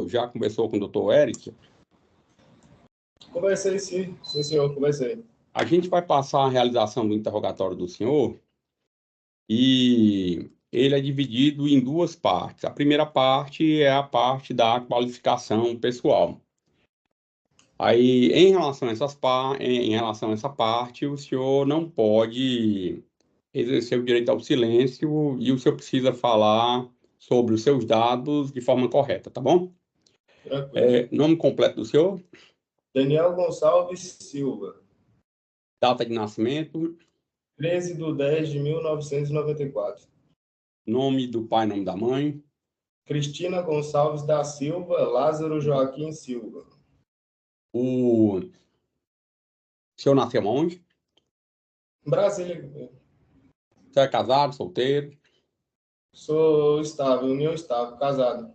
já conversou com o doutor Eric? Conversei, sim. Sim, senhor, conversei. A gente vai passar a realização do interrogatório do senhor e ele é dividido em duas partes. A primeira parte é a parte da qualificação pessoal. Aí, em relação a essa parte, o senhor não pode exercer o direito ao silêncio e o senhor precisa falar sobre os seus dados de forma correta, tá bom? Tranquilo. Nome completo do senhor, Daniel Gonçalves Silva, data de nascimento, 13/10/1994. nome do pai, nome da mãe, Cristina Gonçalves da Silva, Lázaro Joaquim Silva. o senhor nasceu onde? Brasília. Você é casado, solteiro? Sou estável, união estável, casado. O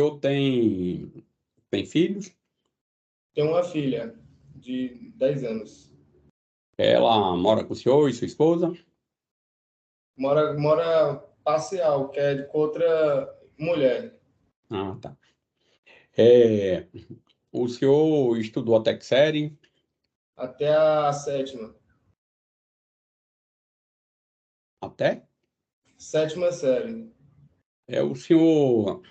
senhor tem filhos? Tenho uma filha de 10 anos. Ela mora com o senhor e sua esposa? Mora parcial, que é com outra mulher. Ah, tá. É, o senhor estudou até que série? Até a sétima. Até? Sétima série. O senhor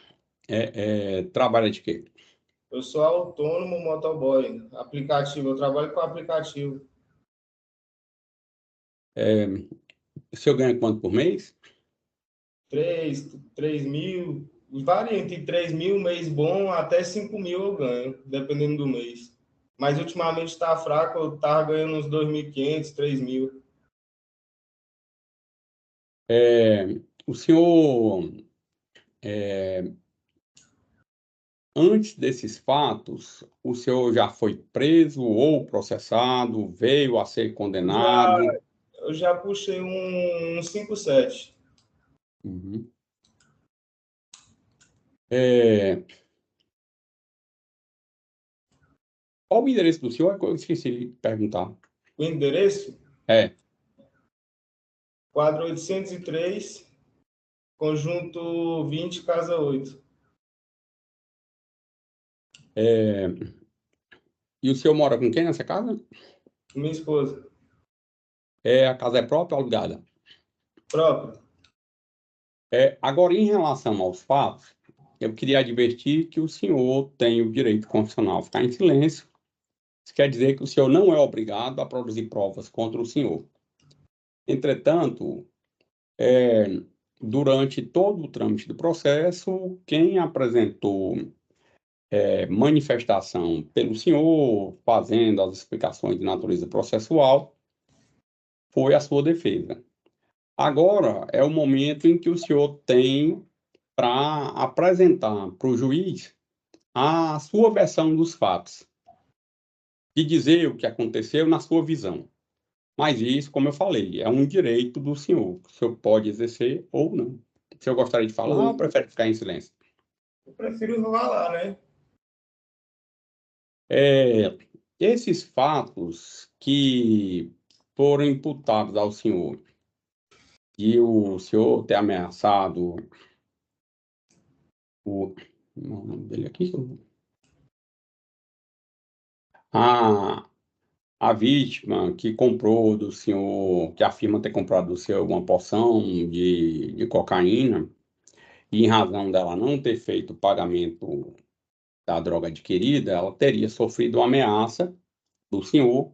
trabalha de quê? Eu sou autônomo motoboy. Aplicativo, eu trabalho com aplicativo. O senhor ganha quanto por mês? 3 mil, varia entre 3 mil, mês bom, até 5 mil eu ganho, dependendo do mês. Mas ultimamente está fraco, eu estava ganhando uns 2.500, 3 mil. O senhor, antes desses fatos, o senhor já foi preso ou processado, veio a ser Já, condenado? eu já puxei um 5-7. Uhum. É, qual o endereço do senhor? Eu esqueci de perguntar. O endereço? É, Quadro 803, conjunto 20, casa 8. é, e o senhor mora com quem nessa casa? Minha esposa. A casa é própria ou alugada? Próprio. Agora, em relação aos fatos, eu queria advertir que o senhor tem o direito constitucional a ficar em silêncio. Isso quer dizer que o senhor não é obrigado a produzir provas contra o senhor. Entretanto, durante todo o trâmite do processo, quem apresentou manifestação pelo senhor, fazendo as explicações de natureza processual, foi a sua defesa. Agora é o momento em que o senhor tem para apresentar para o juiz a sua versão dos fatos, de dizer o que aconteceu na sua visão. Mas isso, como eu falei, é um direito do senhor. O senhor pode exercer ou não. O senhor gostaria de falar ou prefere ficar em silêncio? Eu prefiro falar, né? Esses fatos que foram imputados ao senhor e o senhor ter ameaçado o nome dele aqui, a, a vítima que comprou do senhor, que afirma ter comprado do senhor uma porção de cocaína, e em razão dela não ter feito o pagamento da droga adquirida, ela teria sofrido uma ameaça do senhor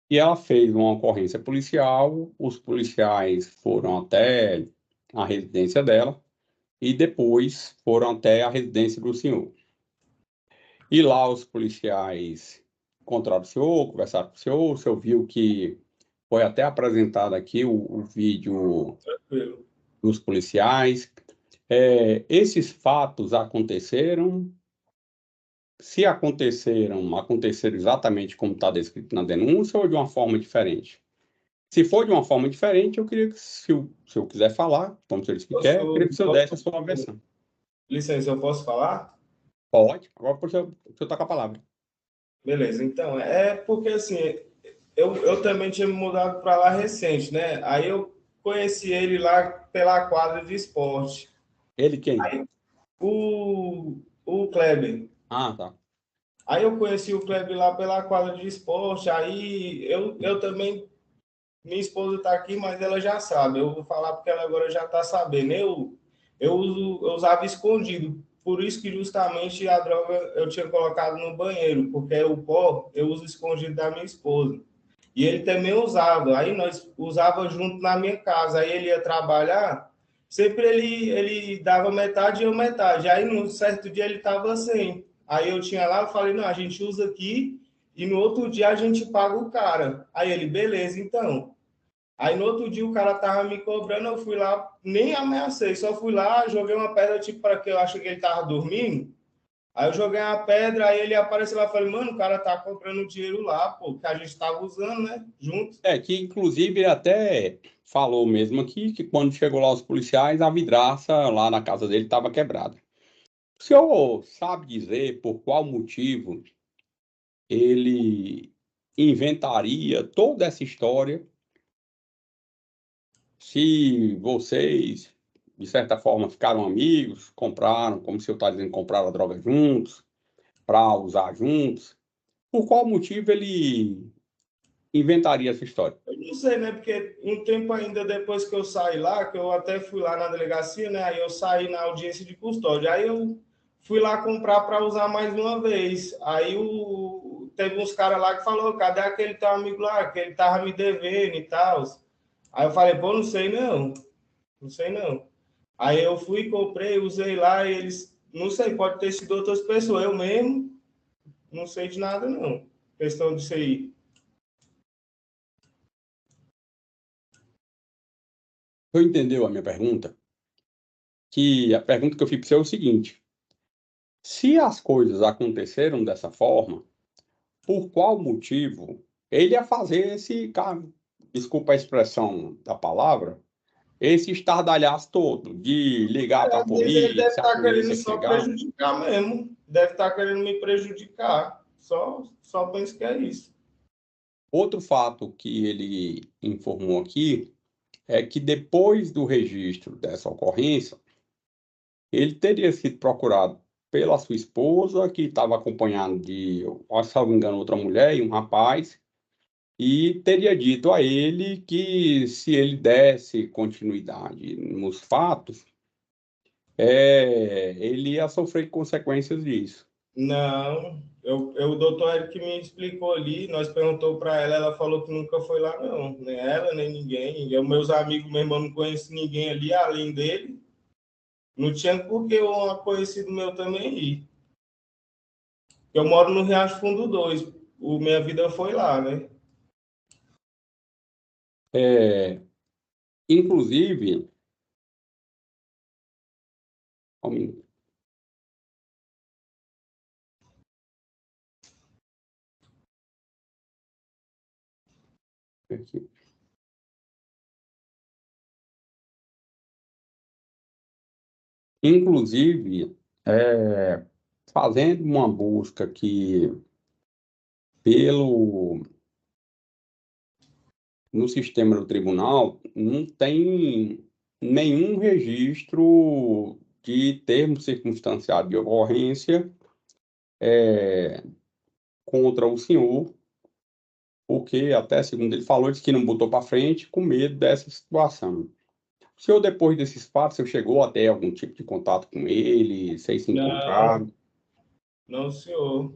e ela fez uma ocorrência policial. Os policiais foram até a residência dela e depois foram até a residência do senhor. E lá os policiais encontraram o senhor, conversaram com o senhor viu que foi até apresentado aqui o vídeo Tranquilo. dos policiais. Esses fatos aconteceram. Se aconteceram, aconteceram exatamente como está descrito na denúncia ou de uma forma diferente? Se for de uma forma diferente, eu queria que, se o senhor quiser falar, como o senhor disse que quer, eu queria que o senhor desse a sua versão. Licença, eu posso falar? Pode, agora o senhor está com a palavra. Beleza, então, é porque assim, eu também tinha me mudado para lá recente, né? Aí eu conheci ele lá pela quadra de esporte. Ele quem? Aí o O Kleber. Ah, tá. Aí eu conheci o Kleber lá pela quadra de esporte, aí eu também, minha esposa está aqui, mas ela já sabe, eu vou falar porque ela agora já está sabendo. Eu usava escondido, por isso que justamente a droga eu tinha colocado no banheiro, porque o pó eu uso escondido da minha esposa. E ele também usava, aí nós usava junto na minha casa, aí ele ia trabalhar, sempre ele dava metade e eu metade, aí num certo dia ele estava sem, aí eu tinha lá, eu falei, não, a gente usa aqui e no outro dia a gente paga o cara. Aí ele, beleza, então. Aí no outro dia o cara tava me cobrando, eu fui lá, nem ameacei, só fui lá, joguei uma pedra, tipo, para que eu achei que ele tava dormindo. Aí eu joguei uma pedra, aí ele apareceu lá e falei, mano, o cara tá cobrando dinheiro lá, pô, que a gente tava usando, né? Junto. Que inclusive ele até falou mesmo aqui que quando chegou lá os policiais, a vidraça lá na casa dele estava quebrada. O senhor sabe dizer por qual motivo ele inventaria toda essa história se vocês, de certa forma, ficaram amigos, compraram, como o senhor está dizendo, compraram a droga juntos, para usar juntos? Por qual motivo ele inventaria essa história? Eu não sei, né? Porque um tempo ainda depois que eu saí lá, que eu até fui lá na delegacia, né? Aí eu saí na audiência de custódia. Aí eu fui lá comprar para usar mais uma vez. Aí teve uns caras lá que falou, cadê aquele teu amigo lá, que ele tava me devendo e tal. Aí eu falei, pô, não sei não, não sei não. Aí eu fui, comprei, usei lá e eles, não sei, pode ter sido outras pessoas. Eu mesmo não sei de nada não. Questão disso aí. O senhor entendeu a minha pergunta? Que a pergunta que eu fiz para você é o seguinte: se as coisas aconteceram dessa forma, por qual motivo ele ia fazer desculpa a expressão da palavra, esse estardalhaço todo de ligar para a Às vezes ele deve polícia, a estar querendo polícia só chegar? prejudicar mesmo. Deve estar querendo me prejudicar. Só penso que é isso. Outro fato que ele informou aqui é que depois do registro dessa ocorrência, ele teria sido procurado pela sua esposa, que estava acompanhado de, se não me engano, outra mulher e um rapaz, e teria dito a ele que se ele desse continuidade nos fatos, ele ia sofrer consequências disso. Não, o doutor Eric me explicou ali, nós perguntou para ela, ela falou que nunca foi lá, não. Nem ela, nem ninguém. Eu, meus amigos mesmo, eu não conheço ninguém ali além dele. Não tinha por que um conhecido meu também ir. Eu moro no Riacho Fundo 2. Minha vida foi lá, né? É, inclusive, só um minuto aqui. Inclusive, fazendo uma busca aqui pelo no sistema do tribunal, não tem nenhum registro de termo circunstanciado de ocorrência contra o senhor, porque até segundo ele falou, disse que não botou para frente com medo dessa situação. O senhor, depois desses fatos, o senhor chegou a ter algum tipo de contato com ele, vocês se Não, encontraram? não, senhor.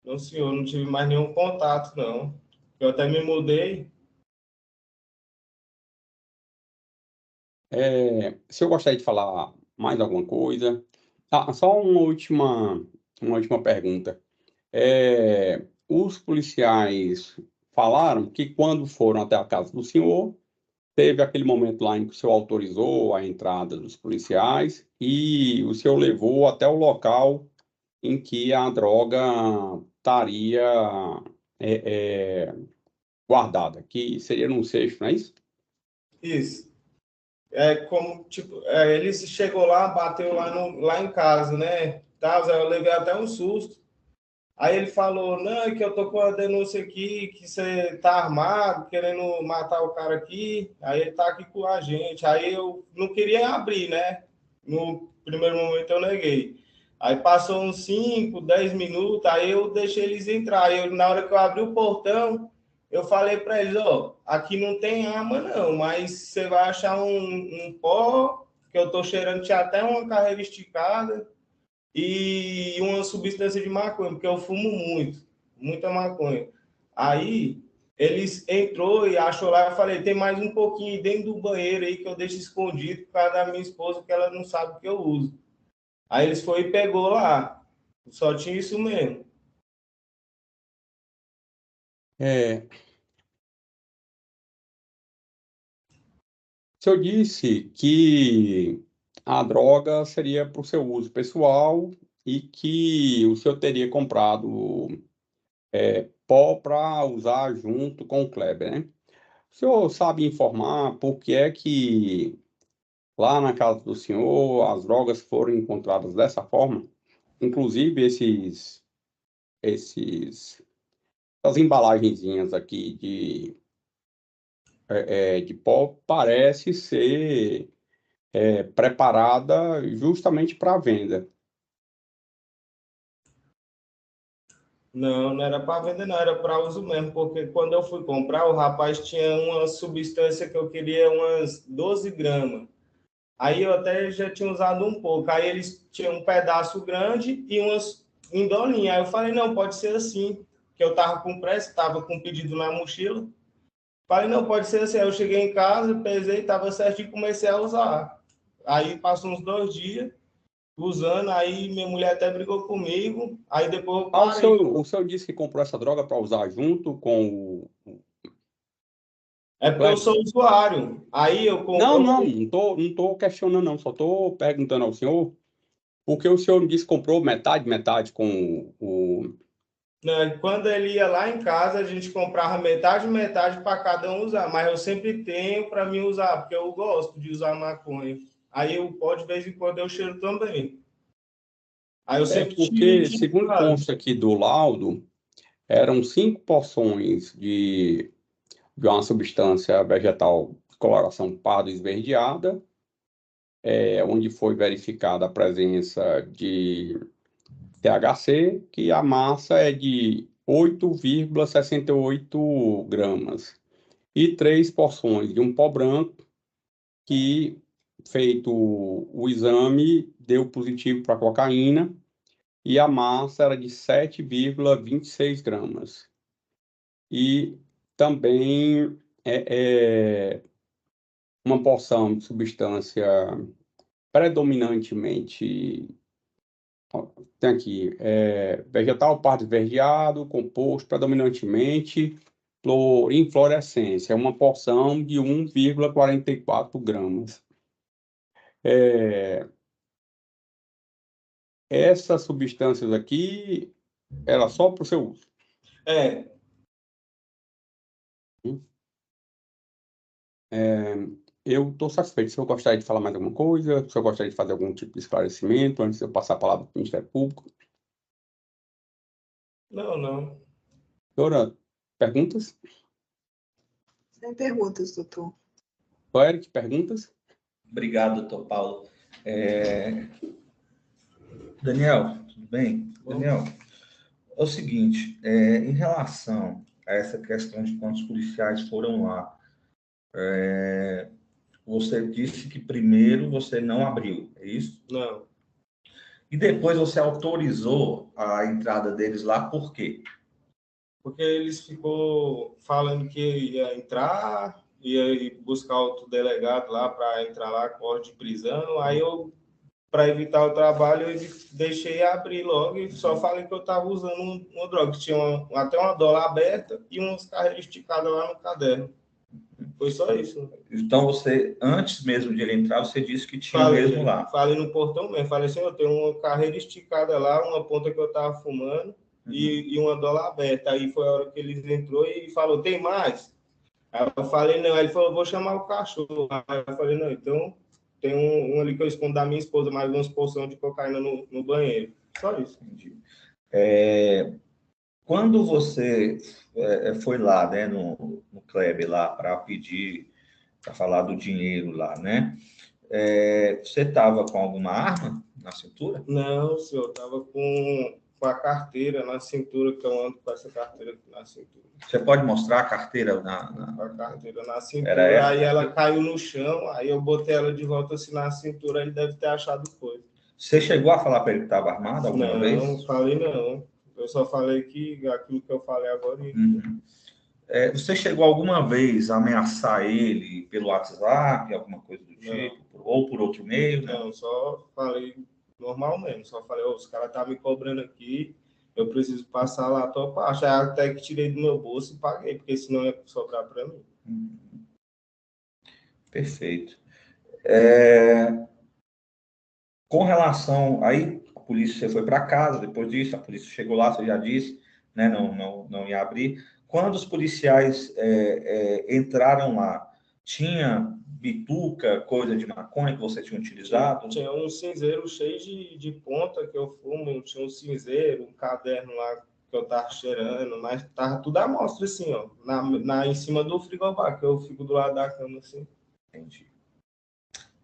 Não, senhor, não tive mais nenhum contato, não. Eu até me mudei. O senhor gostaria de falar mais alguma coisa? Ah, só uma última pergunta. Os policiais falaram que quando foram até a casa do senhor, teve aquele momento lá em que o senhor autorizou a entrada dos policiais e o senhor levou até o local em que a droga estaria é, é, guardada, que seria num cesto, não é isso? Isso. É como, tipo, ele chegou lá, bateu lá, lá em casa, né? Tá, eu levei até um susto. Aí ele falou, não, é que eu tô com a denúncia aqui, que você tá armado, querendo matar o cara aqui. Aí ele tá aqui com a gente. Aí eu não queria abrir, né? No primeiro momento eu neguei. Aí passou uns 5, 10 minutos, aí eu deixei eles entrar. Na hora que eu abri o portão, eu falei para eles, ó, aqui não tem arma não, mas você vai achar um pó, que eu tô cheirando, tinha até uma carreira esticada, e uma substância de maconha, porque eu fumo muito, muita maconha. Aí eles entrou e achou lá, eu falei, tem mais um pouquinho dentro do banheiro aí que eu deixo escondido por causa da minha esposa, que ela não sabe que eu uso. Aí eles foi e pegou lá. Só tinha isso mesmo. É, o senhor disse que a droga seria para o seu uso pessoal e que o senhor teria comprado pó para usar junto com o Kleber, né? O senhor sabe informar por que é que lá na casa do senhor as drogas foram encontradas dessa forma? Inclusive esses, as embalagenzinhas aqui de pó parece ser preparada justamente para venda. Não, não era para vender, não, era para uso mesmo, porque quando eu fui comprar, o rapaz tinha uma substância que eu queria umas 12 gramas. Aí eu até já tinha usado um pouco. Aí eles tinham um pedaço grande e umas em dolinha. Aí eu falei, não, pode ser assim, que eu tava com pressa, tava com pedido na mochila. Falei, não, pode ser assim. Aí eu cheguei em casa, pesei, tava certinho e comecei a usar. Aí passou uns 2 dias usando, aí minha mulher até brigou comigo, aí depois eu Ah, parei. o senhor disse que comprou essa droga para usar junto com É o porque eu Kleber? sou usuário. Aí eu, Não, eu não tô questionando, não. Só tô perguntando ao senhor porque o senhor me disse que comprou metade, metade com o... né, quando ele ia lá em casa, a gente comprava metade, metade para cada um usar, mas eu sempre tenho para mim usar, porque eu gosto de usar maconha. Aí eu pode, de vez em quando, eu cheiro também. Aí eu É sempre porque, tinha em segundo casa. consta aqui do laudo, eram 5 porções de uma substância vegetal de coloração pardo esverdeada, onde foi verificada a presença de THC, que a massa é de 8,68 gramas, e 3 porções de um pó branco, que, feito o exame, deu positivo para cocaína, e a massa era de 7,26 gramas. E também uma porção de substância predominantemente, ó, tem aqui, vegetal pardo esverdeado, composto predominantemente por inflorescência, uma porção de 1,44 gramas. É, essas substâncias aqui, ela só para o seu uso. É, É, eu estou satisfeito. Se eu gostaria de falar mais alguma coisa, se eu gostaria de fazer algum tipo de esclarecimento antes de eu passar a palavra para o Ministério Público. não, não. Doutora, perguntas? Sem perguntas, doutor. Eric, perguntas? Obrigado, doutor Paulo. Daniel, tudo bem? Daniel, é o seguinte, em relação a essa questão de quantos policiais foram lá, você disse que primeiro você não abriu, é isso? Não. E depois você autorizou a entrada deles lá, por quê? Porque eles ficou falando que ia entrar, ia ir buscar outro delegado lá para entrar lá com ordem de prisão. Aí eu, para evitar o trabalho, eu deixei abrir logo e só falei que eu estava usando uma droga, que tinha até uma dólar aberta e umas carreiras esticadas lá no caderno. Foi só isso. Então você, antes mesmo de ele entrar, você disse que tinha mesmo lá. Falei no portão mesmo, falei assim, eu tenho uma carreira esticada lá, uma ponta que eu estava fumando e uma dólar aberta. Aí foi a hora que eles entrou e falou, tem mais? Aí eu falei, não. Aí ele falou, vou chamar o cachorro. Aí eu falei, não, então tem um ali que eu escondo da minha esposa, mais umas porções de cocaína no banheiro. Só isso. Entendi. Quando você foi lá, né, no Kleber lá para pedir, para falar do dinheiro lá, né? Você estava com alguma arma na cintura? Não, senhor, estava com a carteira na cintura, que eu ando com essa carteira aqui na cintura. Você pode mostrar a carteira Com a carteira na Era cintura, essa? aí ela caiu no chão, aí eu botei ela de volta assim na cintura, ele deve ter achado coisa. Você chegou a falar para ele que estava armado alguma vez? Não, falei não. Eu só falei que aquilo que eu falei agora. Uhum. Você chegou alguma vez a ameaçar ele pelo WhatsApp, alguma coisa do tipo? Ou por outro meio? Não, só falei normal mesmo. Só falei, os caras estão me cobrando aqui, eu preciso passar lá a tua parte. Aí até que tirei do meu bolso e paguei, porque senão ia sobrar para mim. Uhum. Perfeito. Com relação... Aí a polícia foi para casa, depois disso, a polícia chegou lá, você já disse, né? Não ia abrir. Quando os policiais entraram lá, tinha bituca, coisa de maconha que você tinha utilizado? Tinha um cinzeiro cheio de ponta que eu fumo, tinha um cinzeiro, um caderno lá que eu tava cheirando, mas tava tudo à mostra, assim, ó, em cima do frigobar, que eu fico do lado da cama, assim. Entendi.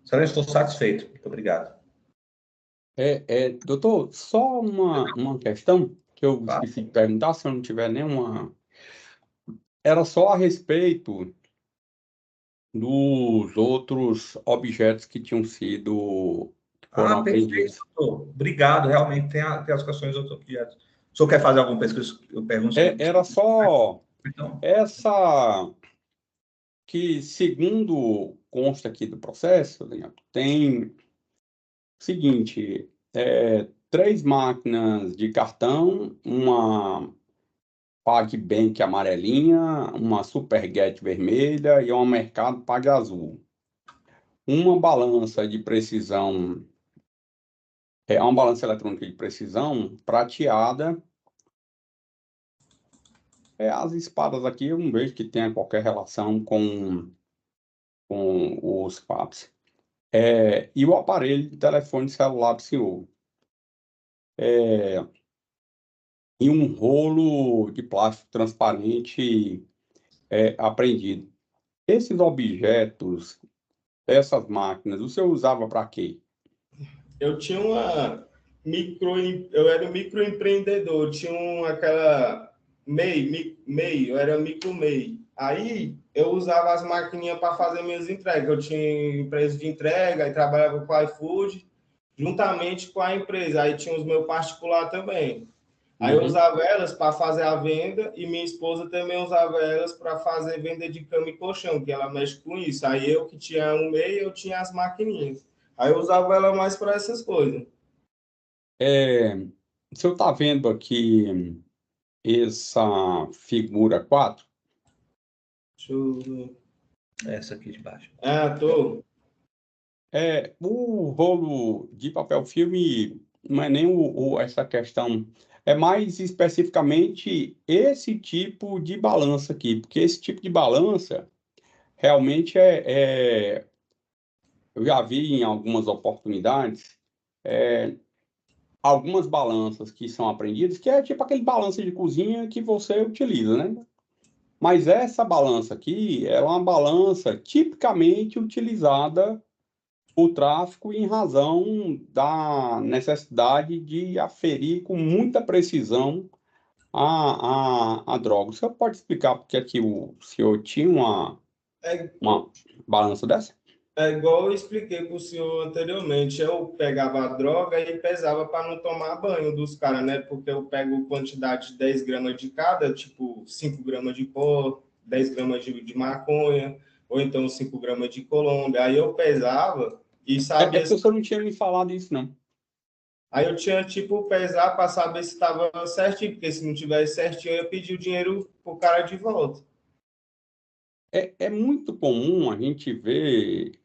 Senhor, estou satisfeito. Muito obrigado. Doutor, só uma questão que eu esqueci de perguntar, se eu não tiver nenhuma. Era só a respeito dos outros objetos que tinham sido, que foram Perfeito, apreendidos. doutor. Obrigado. Realmente tem as questões dos outros objetos. O senhor quer fazer alguma pesquisa? Eu pergunto. Era só Então, essa que, segundo consta aqui do processo, Leandro, tem o seguinte, 3 máquinas de cartão, uma PagBank amarelinha, uma Superget vermelha e uma Mercado Pague azul. Uma balança de precisão, uma balança eletrônica de precisão prateada. As espadas aqui eu não vejo que tenha qualquer relação com os fatos. E o aparelho de telefone celular do senhor. E um rolo de plástico transparente apreendido. Esses objetos, essas máquinas, o senhor usava para quê? Eu tinha eu era um microempreendedor, tinha aquela MEI, eu era micro MEI. Aí eu usava as maquininhas para fazer minhas entregas. Eu tinha empresa de entrega e trabalhava com o iFood, juntamente com a empresa. Aí tinha os meus particulares também. Aí eu usava elas para fazer a venda e minha esposa também usava elas para fazer venda de cama e colchão, que ela mexe com isso. Aí eu que tinha um MEI, eu tinha as maquininhas. Aí eu usava ela mais para essas coisas. O senhor está vendo aqui essa figura 4? Deixa eu ver. essa aqui de baixo. Tô. O rolo de papel filme não é nem essa questão, é mais especificamente esse tipo de balança aqui, porque esse tipo de balança realmente eu já vi em algumas oportunidades, algumas balanças que são apreendidas, que é tipo aquele balança de cozinha que você utiliza, né? Mas essa balança aqui, ela é uma balança tipicamente utilizada o tráfico em razão da necessidade de aferir com muita precisão a droga. O senhor pode explicar porque aqui o senhor tinha uma balança dessa? É igual eu expliquei para o senhor anteriormente. Eu pegava a droga e pesava para não tomar banho dos caras, né? Porque eu pego quantidade de 10 gramas de cada, tipo 5 gramas de pó, 10 gramas de maconha, ou então 5 gramas de Colômbia. Aí eu pesava e sabia. Porque o senhor não tinha me falado isso, não. Aí eu tinha, tipo, pesar para saber se estava certinho, porque se não tivesse certinho, eu ia pedir o dinheiro pro cara de volta. É muito comum a gente ver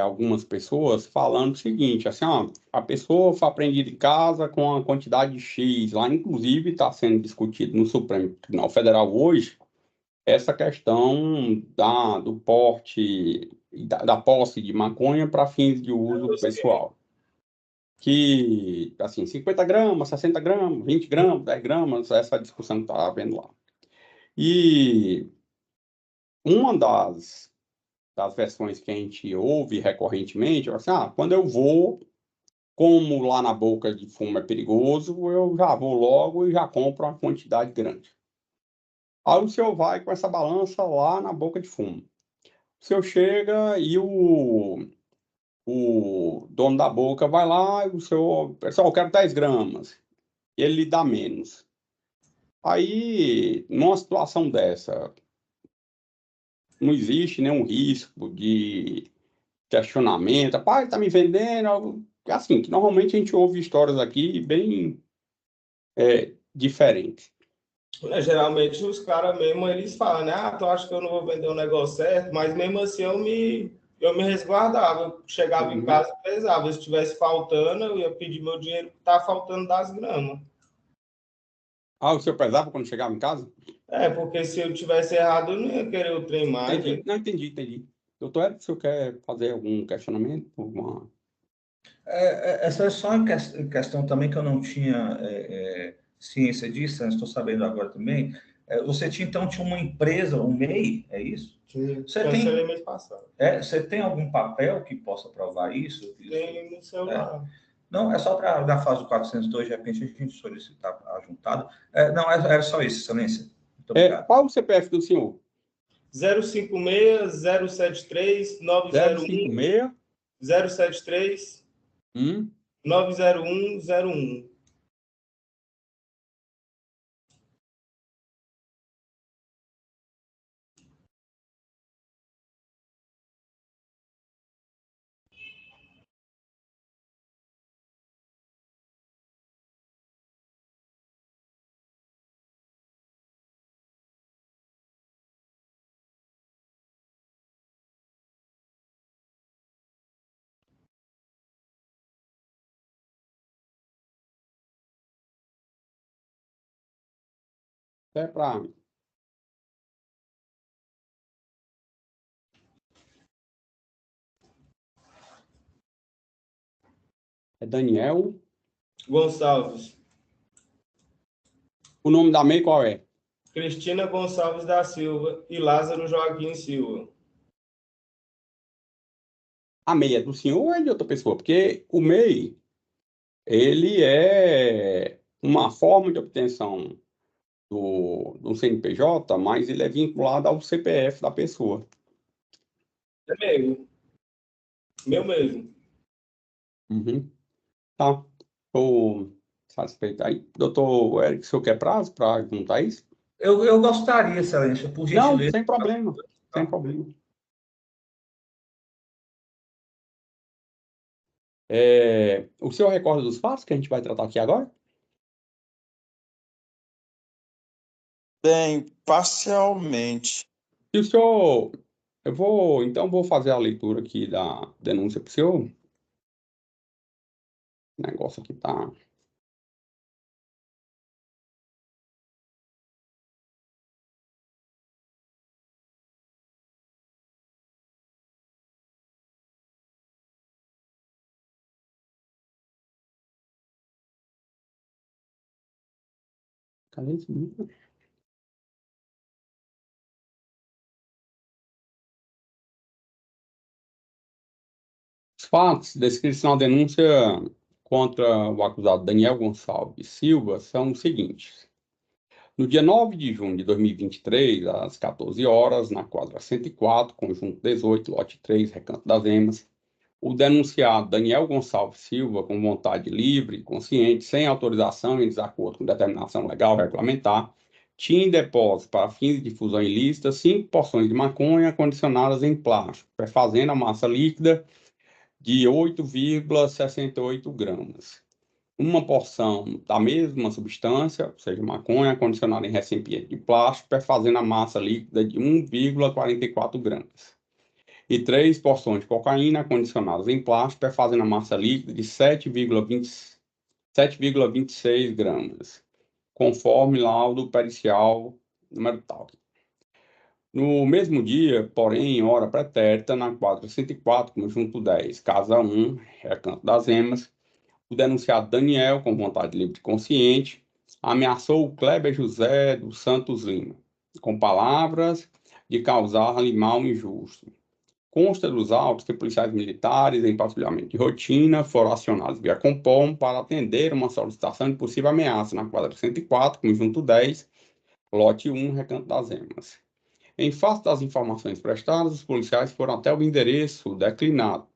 algumas pessoas falando o seguinte, assim, ó, a pessoa foi apreendida em casa com a quantidade X, lá inclusive está sendo discutido no Supremo Tribunal Federal hoje, essa questão do porte, da posse de maconha para fins de uso pessoal. Que, assim, 50 gramas, 60 gramas, 20 gramas, 10 gramas, essa discussão que está havendo lá. E uma das versões que a gente ouve recorrentemente, é assim, quando eu vou como lá na boca de fumo é perigoso, eu já vou logo e já compro uma quantidade grande. Aí o senhor vai com essa balança lá na boca de fumo. O senhor chega e o dono da boca vai lá e o senhor, pessoal, eu quero 10 gramas. E ele lhe dá menos. Aí, numa situação dessa, não existe nenhum risco de questionamento. Rapaz, tá me vendendo algo assim, que normalmente a gente ouve histórias aqui bem diferentes. Geralmente os caras mesmo, eles falam, né? Ah, tu acha que eu não vou vender o negócio certo? Mas mesmo assim eu me resguardava. Eu chegava em casa e pesava. Se estivesse faltando, eu ia pedir meu dinheiro que tá faltando das gramas. Ah, o senhor pesava quando chegava em casa? Porque se eu tivesse errado, eu não ia querer o trem mais. Entendi, não entendi. Doutor Eric, o senhor quer fazer algum questionamento? Essa é só uma questão também que eu não tinha ciência disso, estou sabendo agora também. Você então tinha uma empresa, um MEI, é isso? Sim, Você cancelei mês passado. Você tem algum papel que possa provar isso? Tem no celular. Não, é só para na fase do 402, de repente a gente solicitar a juntada. Não, era só isso, excelência. Muito obrigado. Qual o CPF do senhor? 056 073 901 056 073 90101. É para Daniel. Gonçalves. O nome da MEI qual é? Cristina Gonçalves da Silva e Lázaro Joaquim Silva. A MEI é do senhor ou é de outra pessoa? Porque o MEI, ele é uma forma de obtenção do CNPJ, mas ele é vinculado ao CPF da pessoa. É mesmo. Meu mesmo. Uhum. Tá. Estou satisfeito. Aí, doutor Eric, o senhor quer prazo para juntar isso? Eu gostaria, excelência, por Não, gentileza. sem problema. Sem problema. O senhor recorda dos fatos que a gente vai tratar aqui agora? Bem, parcialmente. Se o senhor... Então vou fazer a leitura aqui da denúncia para o senhor. O negócio aqui tá... Cadê esse livro? Os fatos descritos na denúncia contra o acusado Daniel Gonçalves Silva são os seguintes. No dia 9 de junho de 2023, às 14 horas, na quadra 104, conjunto 18, lote 3, Recanto das Emas, o denunciado Daniel Gonçalves Silva, com vontade livre, consciente, sem autorização e em desacordo com determinação legal regulamentar, tinha em depósito para fins de difusão ilícita 5 porções de maconha condicionadas em plástico, perfazendo a massa líquida de 8,68 gramas. Uma porção da mesma substância, ou seja, maconha, condicionada em recipiente de plástico, perfazendo a massa líquida de 1,44 gramas. E 3 porções de cocaína, condicionadas em plástico, perfazendo a massa líquida de 7,26 gramas, conforme laudo pericial número tal. No mesmo dia, porém, em hora pretérita, na quadra 104, conjunto 10, casa 1, Recanto das Emas, o denunciado Daniel, com vontade livre e consciente, ameaçou o Kleber José dos Santos Lima, com palavras de causar-lhe mal injusto. Consta dos autos que policiais militares, em patrulhamento de rotina, foram acionados via Compom para atender uma solicitação de possível ameaça na quadra 104, conjunto 10, lote 1, Recanto das Emas. Em face das informações prestadas, os policiais foram até o endereço declinado,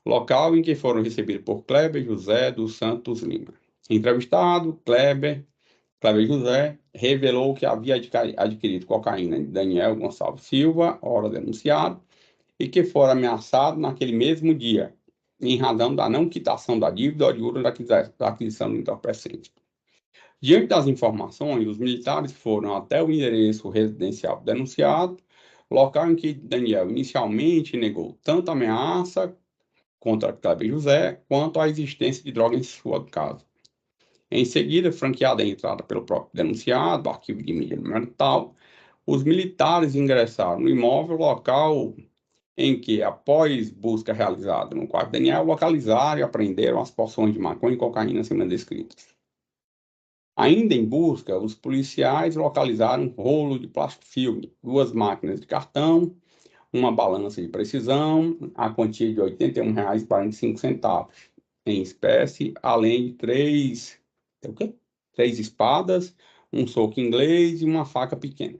local em que foram recebidos por Kleber José dos Santos Lima. Entrevistado, Kleber José revelou que havia adquirido cocaína de Daniel Gonçalves Silva, ora denunciado, e que fora ameaçado naquele mesmo dia, em razão da não quitação da dívida oriunda da aquisição do entorpecente. Diante das informações, os militares foram até o endereço residencial do denunciado, local em que Daniel inicialmente negou tanto a ameaça contra Kleber José quanto a existência de droga em sua casa. Em seguida, franqueada a entrada pelo próprio denunciado, arquivo de mídia mental, os militares ingressaram no imóvel, local em que, após busca realizada no quarto de Daniel, localizaram e apreenderam as porções de maconha e cocaína acima descritas. Ainda em busca, os policiais localizaram um rolo de plástico filme, 2 máquinas de cartão, uma balança de precisão, a quantia de R$ 81,45 em espécie, além de 3 espadas, um soco inglês e uma faca pequena.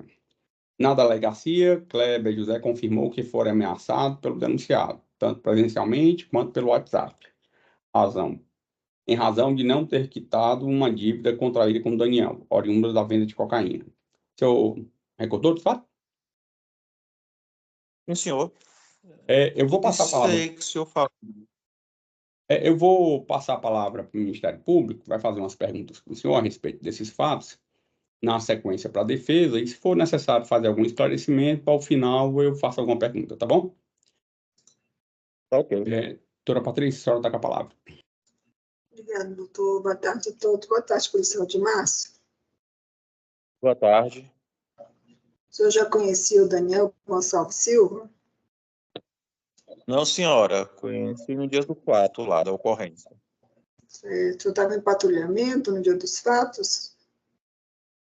Na delegacia, Kleber José confirmou que foi ameaçado pelo denunciado, tanto presencialmente quanto pelo WhatsApp, em razão de não ter quitado uma dívida contraída com Daniel, oriunda da venda de cocaína. O senhor recordou de fato? Sim, senhor. Eu vou passar a palavra. Sei que o senhor fala. Eu vou passar a palavra para o Ministério Público, vai fazer umas perguntas para o senhor a respeito desses fatos, na sequência para a defesa, e se for necessário fazer algum esclarecimento, ao final eu faço alguma pergunta, tá bom? Tá ok. Doutora Patrícia, a senhora está com a palavra. Obrigada, doutor. Boa tarde a todos. Boa tarde, policial de Márcio. Boa tarde. O senhor já conhecia o Daniel Gonçalves Silva? Não, senhora. Conheci no dia do fato lá, da ocorrência. Certo. O senhor estava em patrulhamento no dia dos fatos?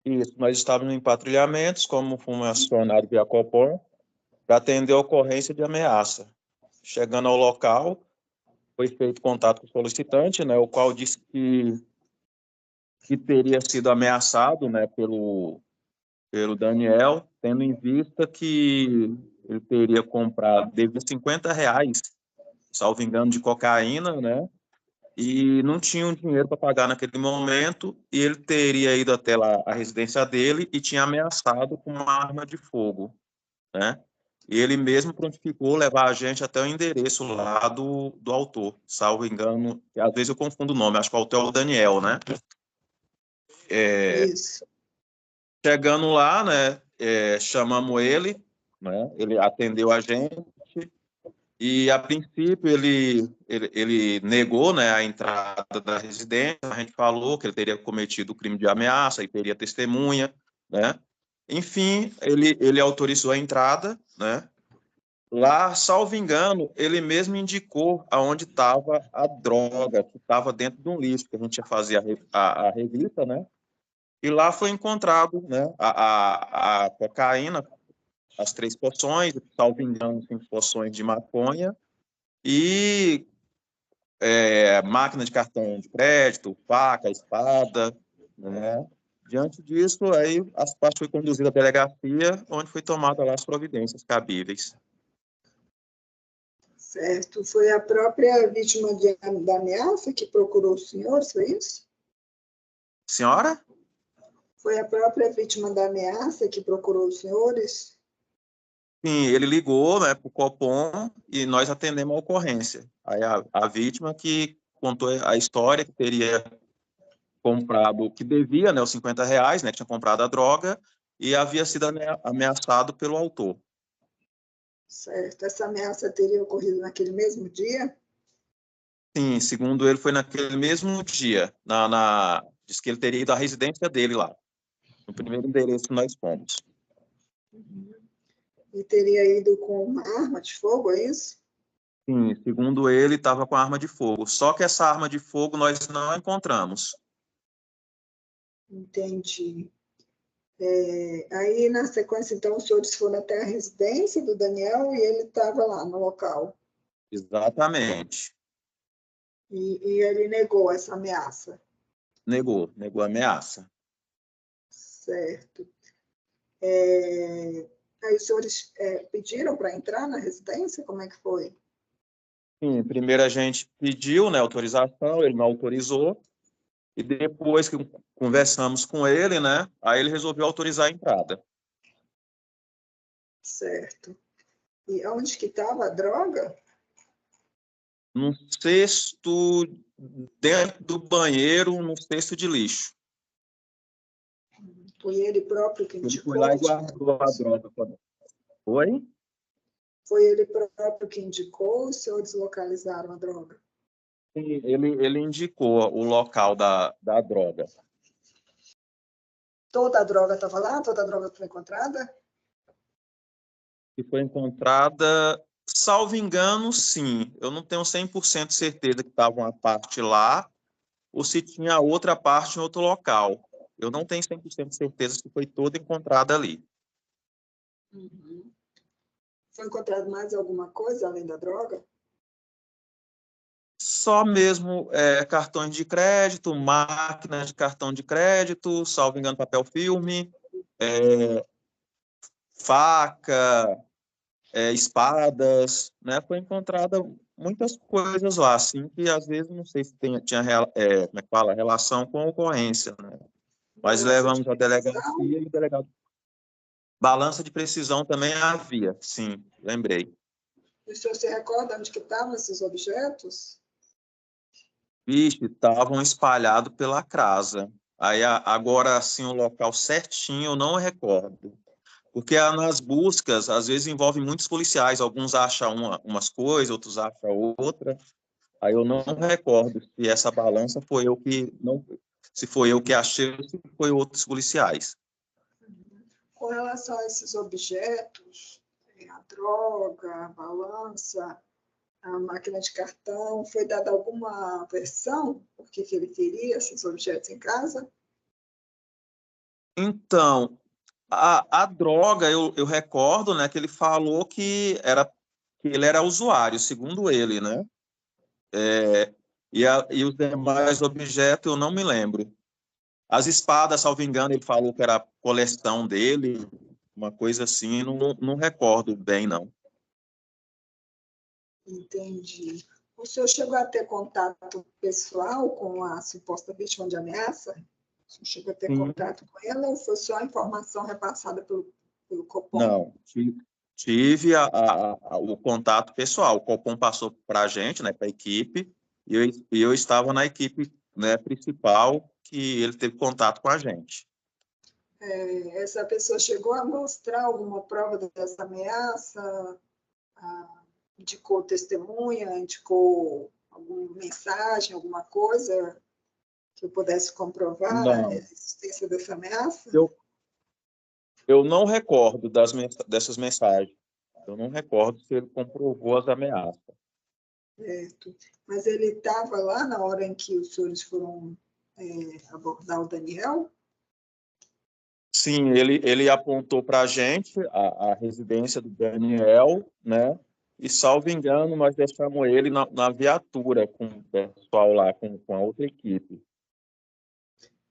Isso, nós estávamos em patrulhamentos, como fomos acionados via Copom, para atender a ocorrência de ameaça. Chegando ao local, foi feito contato com o solicitante, né, o qual disse que teria sido ameaçado, né, pelo Daniel, tendo em vista que ele teria comprado, devia R$ 50, salvo engano, de cocaína, né, e não tinha um dinheiro para pagar naquele momento, e ele teria ido até lá a residência dele e tinha ameaçado com uma arma de fogo, né? E ele mesmo prontificou levar a gente até o endereço lá do autor, salvo engano, às vezes eu confundo o nome, acho que o autor é o Daniel, né? Isso. Chegando lá, né, chamamos ele, né? Ele atendeu a gente, e, a princípio, ele negou, né, a entrada da residência. A gente falou que ele teria cometido o crime de ameaça e teria testemunha, né? Enfim, ele autorizou a entrada, né? Lá, salvo engano, ele mesmo indicou aonde estava a droga, que estava dentro de um lixo, que a gente ia fazer a revista, né? E lá foi encontrado, né, a cocaína, as 3 porções, salvo engano, 5 porções de maconha, e máquina de cartão de crédito, faca, espada, né? Diante disso, aí as partes foi conduzida à delegacia, onde foi tomada lá as providências cabíveis. Certo. Foi a própria vítima da ameaça que procurou o senhor, foi isso? Senhora? Foi a própria vítima da ameaça que procurou os senhores? Sim, ele ligou, né, para o Copom e nós atendemos a ocorrência. Aí a vítima que contou a história que teria comprado, que devia, né, os R$ 50, né, que tinha comprado a droga e havia sido ameaçado pelo autor. Certo. Essa ameaça teria ocorrido naquele mesmo dia? Sim, segundo ele, foi naquele mesmo dia. Diz que ele teria ido à residência dele lá, no primeiro endereço que nós fomos. Uhum. E teria ido com uma arma de fogo, é isso? Sim, segundo ele, estava com arma de fogo. Só que essa arma de fogo nós não encontramos. Entendi. Aí, na sequência, então, os senhores foram até a residência do Daniel e ele estava lá no local. Exatamente. E ele negou essa ameaça. Negou a ameaça. Certo. Aí os senhores pediram para entrar na residência? Como é que foi? Sim, primeiro a gente pediu, né, autorização, ele não autorizou, e depois que conversamos com ele, né, aí ele resolveu autorizar a entrada. Certo. E onde que estava a droga? Num cesto dentro do banheiro, num cesto de lixo. Foi ele próprio que Ele indicou? foi lá e guardou a droga. Oi? Foi ele próprio que indicou ou os senhores localizaram a droga? Sim, ele indicou o local da droga. Toda a droga estava lá? Toda a droga foi encontrada? Que foi encontrada, salvo engano, sim. Eu não tenho 100% certeza que estava uma parte lá ou se tinha outra parte em outro local. Eu não tenho 100% certeza se foi toda encontrada ali. Uhum. Foi encontrado mais alguma coisa além da droga? Só mesmo cartões de crédito, máquina de cartão de crédito, salvo engano, papel filme, faca, espadas, né? Foi encontrada muitas coisas lá, assim, que às vezes não sei se tinha como é que fala, relação com a ocorrência, né? Mas levamos a delegacia e o delegado. Balança de precisão também havia, sim, lembrei. E o senhor se recorda onde que estavam esses objetos? Vixe, estavam espalhados pela casa. Aí, agora, assim, o local certinho eu não recordo. Porque nas buscas, às vezes, envolve muitos policiais. Alguns acham umas coisas, outros acham outra. Aí eu não recordo se essa balança foi eu que... Não, se foi eu que achei ou se foi outros policiais. Com relação a esses objetos, a droga, a balança, a máquina de cartão, foi dada alguma versão por que ele queria esses objetos em casa? Então, a droga, eu recordo, né, que ele falou que ele era usuário, segundo ele, né? E os demais objetos eu não me lembro. As espadas, salvo engano, ele falou que era a coleção dele, uma coisa assim, não recordo bem, não. Entendi. O senhor chegou a ter contato pessoal com a suposta vítima de ameaça? O senhor chegou a ter Sim. contato com ela ou foi só a informação repassada pelo Copom? Não, tive o contato pessoal. O Copom passou para a gente, né, para a equipe, e eu estava na equipe, né, principal, que ele teve contato com a gente. Essa pessoa chegou a mostrar alguma prova dessa ameaça? Indicou testemunha? Indicou alguma mensagem, alguma coisa que eu pudesse comprovar a Não. existência dessa ameaça? Eu não recordo dessas mensagens. Eu não recordo se ele comprovou as ameaças. Certo. Mas ele estava lá na hora em que os senhores foram abordar o Daniel? Sim, ele apontou para a gente a residência do Daniel, né? E, salvo engano, nós deixamos ele na viatura com o pessoal lá, com a outra equipe.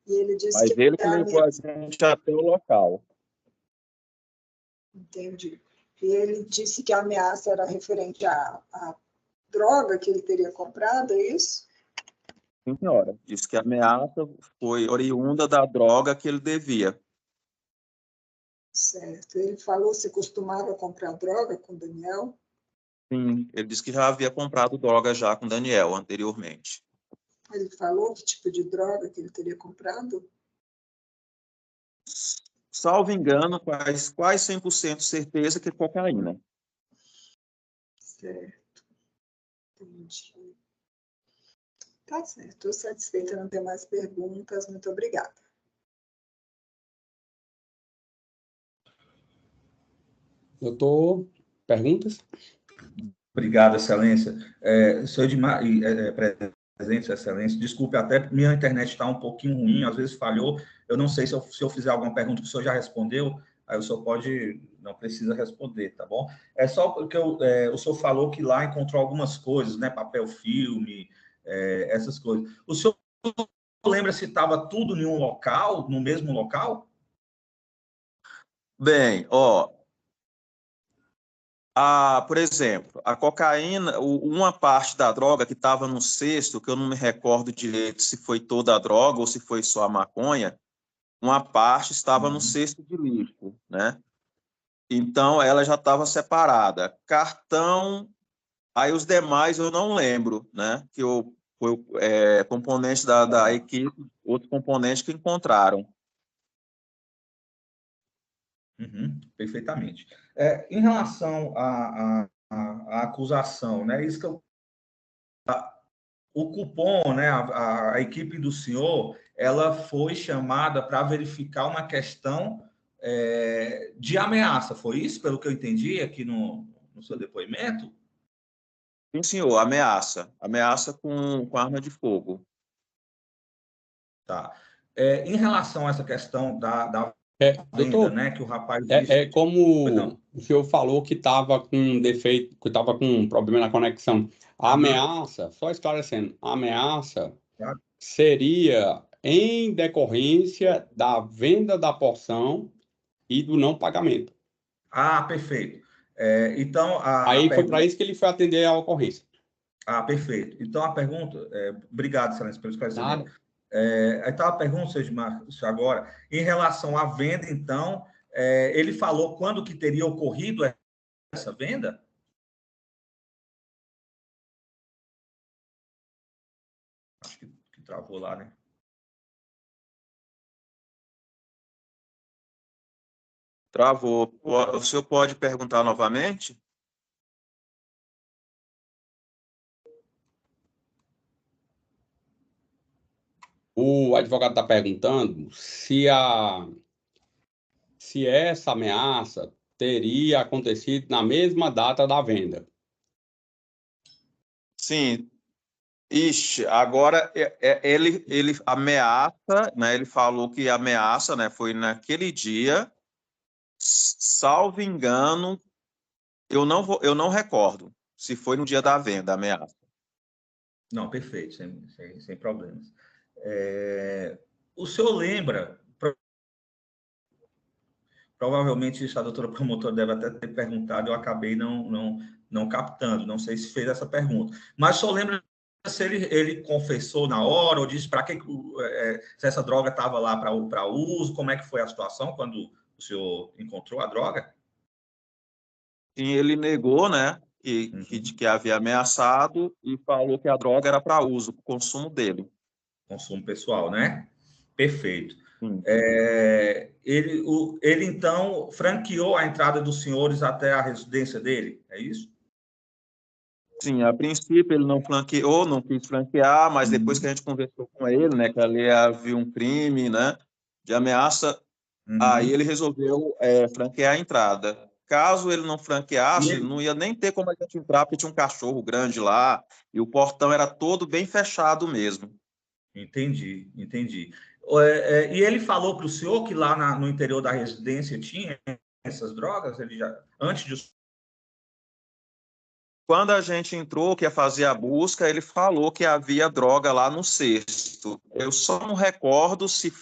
E ele disse Mas que ele que levou a gente até o local. Entendi. E ele disse que a ameaça era referente à droga que ele teria comprado, é isso? Sim, senhora. Disse que a ameaça foi oriunda da droga que ele devia. Certo. Ele falou se costumava comprar droga com o Daniel? Sim, ele disse que já havia comprado droga já com Daniel anteriormente. Ele falou que tipo de droga que ele teria comprado? Salvo engano, quase 100% certeza que é cocaína. Certo. Entendi. Tá certo. Estou satisfeita, não ter mais perguntas. Muito obrigada. Doutor, perguntas? Obrigado, Excelência. Senhor Edmar, presente, Excelência, desculpe, até minha internet está um pouquinho ruim, às vezes falhou, Eu não sei se eu fizer alguma pergunta que o senhor já respondeu, aí o senhor não precisa responder, tá bom? É só porque o senhor falou que lá encontrou algumas coisas, né? Papel filme, essas coisas. O senhor lembra se estava tudo em um local, no mesmo local? Bem, ó, por exemplo, a cocaína, uma parte da droga que estava no cesto, que eu não me recordo direito se foi toda a droga ou se foi só a maconha, uma parte estava no cesto de lixo, né? Então, ela já estava separada. Cartão, aí os demais eu não lembro, né? Que foi componente da equipe, outro componente que encontraram. Perfeitamente. Em relação à acusação, né? Isso que o cupom, né? A equipe do senhor, ela foi chamada para verificar uma questão de ameaça. Foi isso, pelo que eu entendi aqui no seu depoimento? Sim, senhor, ameaça. Ameaça com arma de fogo. Tá. Em relação a essa questão da venda, Doutor, né? Que o rapaz disse. como o senhor falou que estava com um defeito, que estava com um problema na conexão. A ameaça, só esclarecendo, a ameaça Claro. seria em decorrência da venda da porção e do não pagamento. Perfeito. Então, Aí foi para isso que ele foi atender a ocorrência. Perfeito. Então, a pergunta... obrigado, excelência, pelo esclarecimento. Nada. Então, a pergunta, Sr. Márcio, agora, em relação à venda, então, ele falou quando que teria ocorrido essa venda? Acho que travou lá, né? Travou. O senhor pode perguntar novamente? O advogado está perguntando se essa ameaça teria acontecido na mesma data da venda. Sim. Ixi, agora ele ameaça, né? Ele falou que a ameaça, né, foi naquele dia, salvo engano, eu não recordo se foi no dia da venda a ameaça. Não, perfeito, sem problemas. O senhor lembra, provavelmente isso a doutora promotora deve até ter perguntado, eu acabei não captando, não sei se fez essa pergunta, mas o senhor lembra se ele confessou na hora ou disse para que se essa droga estava lá para uso, como é que foi a situação quando o senhor encontrou a droga? Sim, ele negou, né, que havia ameaçado e falou que a droga era para uso, para consumo dele. Consumo pessoal, né? Perfeito. Sim. Ele, então, franqueou a entrada dos senhores até a residência dele, é isso? Sim, a princípio ele não franqueou, não quis franquear, mas depois que a gente conversou com ele, né, que ali havia um crime, né, de ameaça, aí ele resolveu franquear a entrada. Caso ele não franqueasse, não ia nem ter como a gente entrar, porque tinha um cachorro grande lá, e o portão era todo bem fechado mesmo. Entendi. E ele falou para o senhor que lá no interior da residência tinha essas drogas? Ele já, antes de... Quando a gente entrou, que ia fazer a busca, ele falou que havia droga lá no cesto. Eu só não recordo se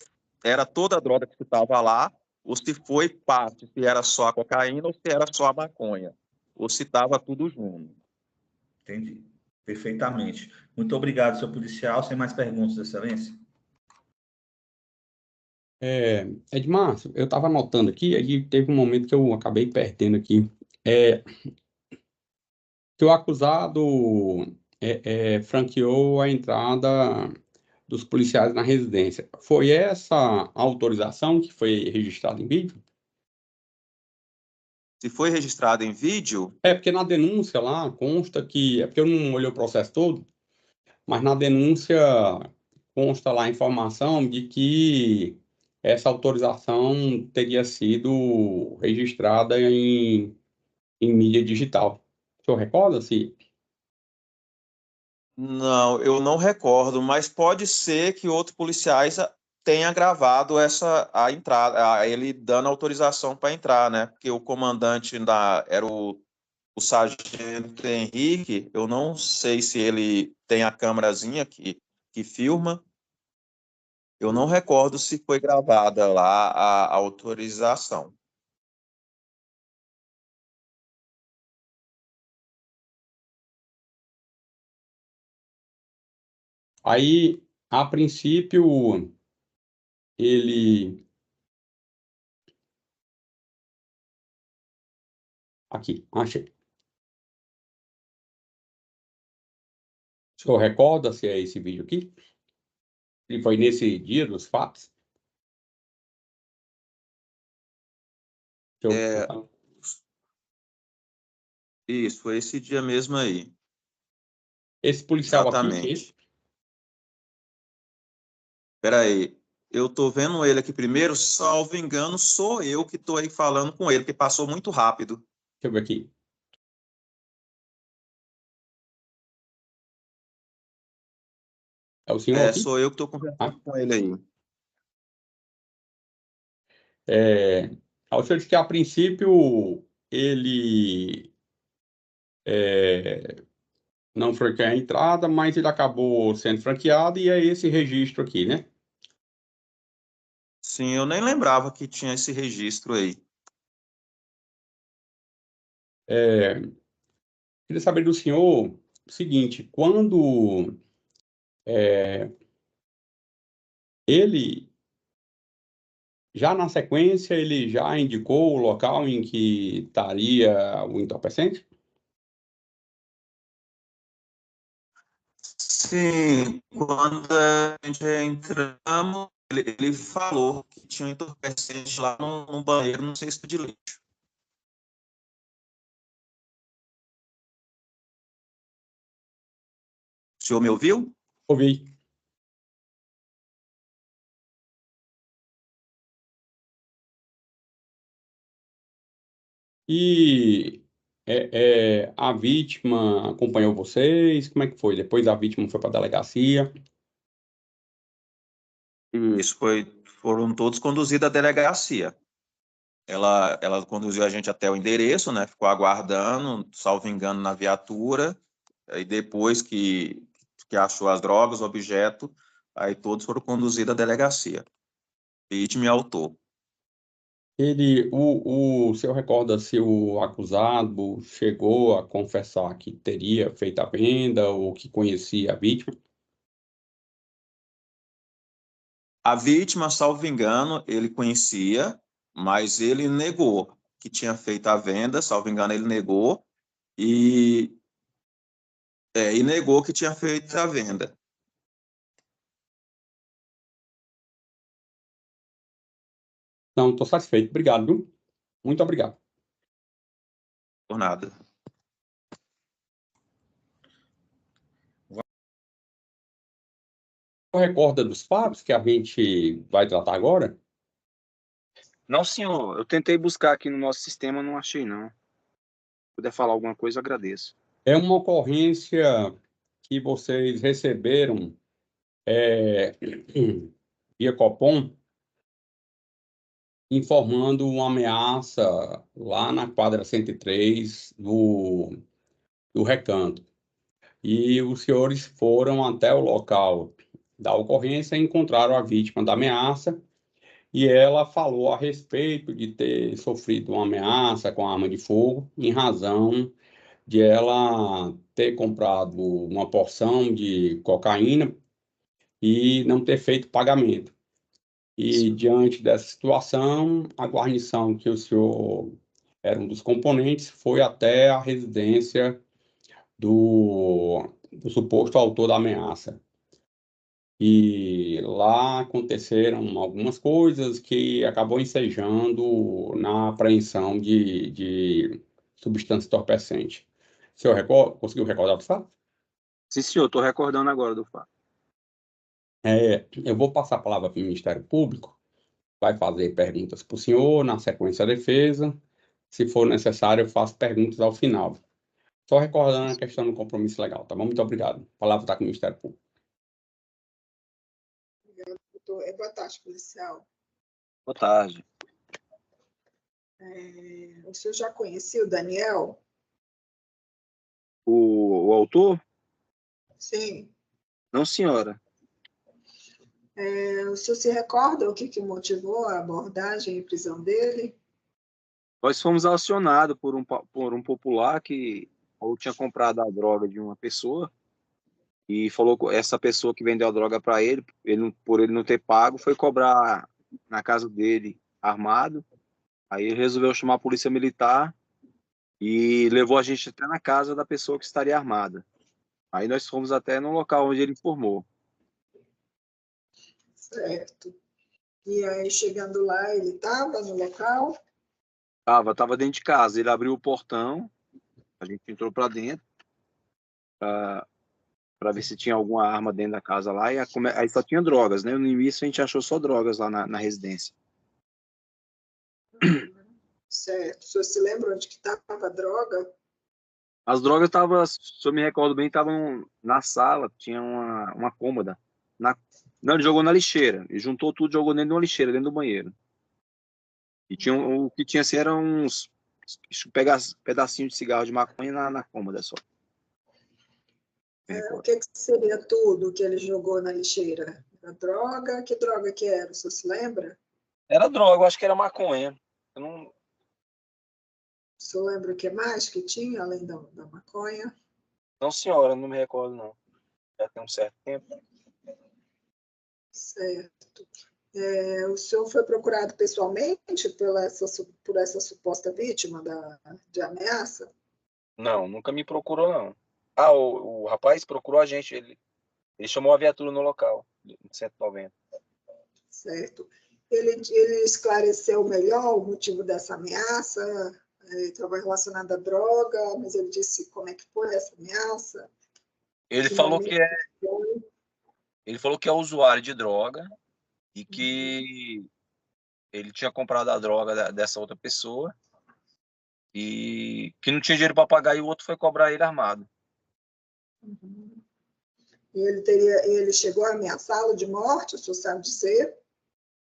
era toda a droga que estava lá, ou se foi parte, se era só a cocaína ou se era só a maconha, ou se estava tudo junto. Entendi. Perfeitamente. Muito obrigado, senhor policial. Sem mais perguntas, excelência. Edmárcio, eu estava anotando aqui, aí teve um momento que eu acabei perdendo aqui. Que o acusado franqueou a entrada dos policiais na residência. Foi essa autorização que foi registrada em vídeo? Se foi registrado em vídeo? Porque na denúncia lá consta que... É porque eu não olhei o processo todo, mas na denúncia consta lá a informação de que essa autorização teria sido registrada em mídia digital. O senhor recorda-se? Não, eu não recordo, mas pode ser que outros policiais tenha gravado a entrada, ele dando autorização para entrar, né? Porque o comandante era o sargento Henrique. Eu não sei se ele tem a câmerazinha que filma. Eu não recordo se foi gravada lá a autorização. Aí, a princípio, ele... Aqui, achei. O senhor recorda se é esse vídeo aqui? Ele foi nesse dia dos fatos? É, isso, foi esse dia mesmo aí. Esse policial aqui, Exatamente. Espera aí, eu tô vendo ele aqui primeiro, salvo engano, sou eu que tô aí falando com ele, que passou muito rápido. deixa eu ver aqui. É o senhor aqui? Sou eu que tô conversando com ele aí. O senhor disse que, a princípio, ele não franqueou a entrada, mas ele acabou sendo franqueado e é esse registro aqui, né? Sim, eu nem lembrava que tinha esse registro aí. Queria saber do senhor o seguinte, quando ele, já na sequência, ele já indicou o local em que estaria o entorpecente? Sim, quando a gente entramos, ele falou que tinha um entorpecente lá no banheiro, no cesto de lixo. O senhor me ouviu? Ouvi. E a vítima acompanhou vocês? Como é que foi? Depois a vítima foi para a delegacia? Isso, foram todos conduzidos à delegacia. Ela conduziu a gente até o endereço, né? Ficou aguardando, salvo engano, na viatura. Aí depois que achou as drogas, o objeto, aí todos foram conduzidos à delegacia. Vítima e autor. O senhor recorda se o acusado chegou a confessar que teria feito a venda ou que conhecia a vítima? A vítima, salvo engano, ele conhecia, mas ele negou que tinha feito a venda, salvo engano, ele negou, e, e negou que tinha feito a venda. Não, estou satisfeito. Obrigado, viu? Muito obrigado. Por nada. O senhor recorda dos fatos que a gente vai tratar agora? Não, senhor. Eu tentei buscar aqui no nosso sistema, não achei, não. Se puder falar alguma coisa, eu agradeço. É uma ocorrência que vocês receberam via Copom, informando uma ameaça lá na quadra 103 do Recanto. E os senhores foram até o local da ocorrência e encontraram a vítima da ameaça, e ela falou a respeito de ter sofrido uma ameaça com arma de fogo, em razão de ela ter comprado uma porção de cocaína e não ter feito pagamento. E, diante dessa situação, a guarnição, que o senhor era um dos componentes, foi até a residência do suposto autor da ameaça. E lá aconteceram algumas coisas que acabou ensejando na apreensão de substância entorpecente. O senhor conseguiu recordar do fato? Sim, senhor. Estou recordando agora do fato. Eu vou passar a palavra para o Ministério Público, vai fazer perguntas para o senhor, na sequência a defesa. Se for necessário, eu faço perguntas ao final. Só recordando a questão do compromisso legal, tá bom? Muito obrigado. A palavra está com o Ministério Público. Boa tarde, policial. Boa tarde. O senhor já conhecia o Daniel? O autor? Sim. Não, senhora. O senhor se recorda o que motivou a abordagem e prisão dele? Nós fomos acionados por um popular que tinha comprado a droga de uma pessoa e falou que essa pessoa que vendeu a droga para ele, por ele não ter pago, foi cobrar na casa dele armado. Aí ele resolveu chamar a polícia militar e levou a gente até na casa da pessoa que estaria armada. Aí nós fomos até no local onde ele informou. Certo. E aí, chegando lá, ele estava no local? Tava dentro de casa. Ele abriu o portão, a gente entrou para dentro para ver se tinha alguma arma dentro da casa lá. E aí só tinha drogas, né? No início a gente achou só drogas lá na residência. Certo. O senhor se lembra onde que estava a droga? As drogas estavam, se eu me recordo bem, estavam na sala, tinha uma cômoda. Não, ele jogou na lixeira. Ele juntou tudo, jogou dentro de uma lixeira, dentro do banheiro. E tinha, o que tinha assim eram uns pedacinhos de cigarro de maconha na cômoda só. O que seria tudo que ele jogou na lixeira? Era droga? Que droga que era? O senhor se lembra? Era droga, eu acho que era maconha. Eu não... O senhor lembra o que mais que tinha, além da maconha? Não, senhora, não me recordo, não. Já tem um certo tempo. Certo. O senhor foi procurado pessoalmente por essa suposta vítima de ameaça? Não, nunca me procurou, não. O rapaz procurou a gente, ele chamou a viatura no local, no 190. Certo. Ele esclareceu melhor o motivo dessa ameaça? Estava relacionado à droga, mas ele disse como é que foi essa ameaça? Ele falou que é usuário de droga e que ele tinha comprado a droga dessa outra pessoa e que não tinha dinheiro para pagar e o outro foi cobrar ele armado. Uhum. E ele chegou a ameaçá-lo de morte, o senhor sabe dizer?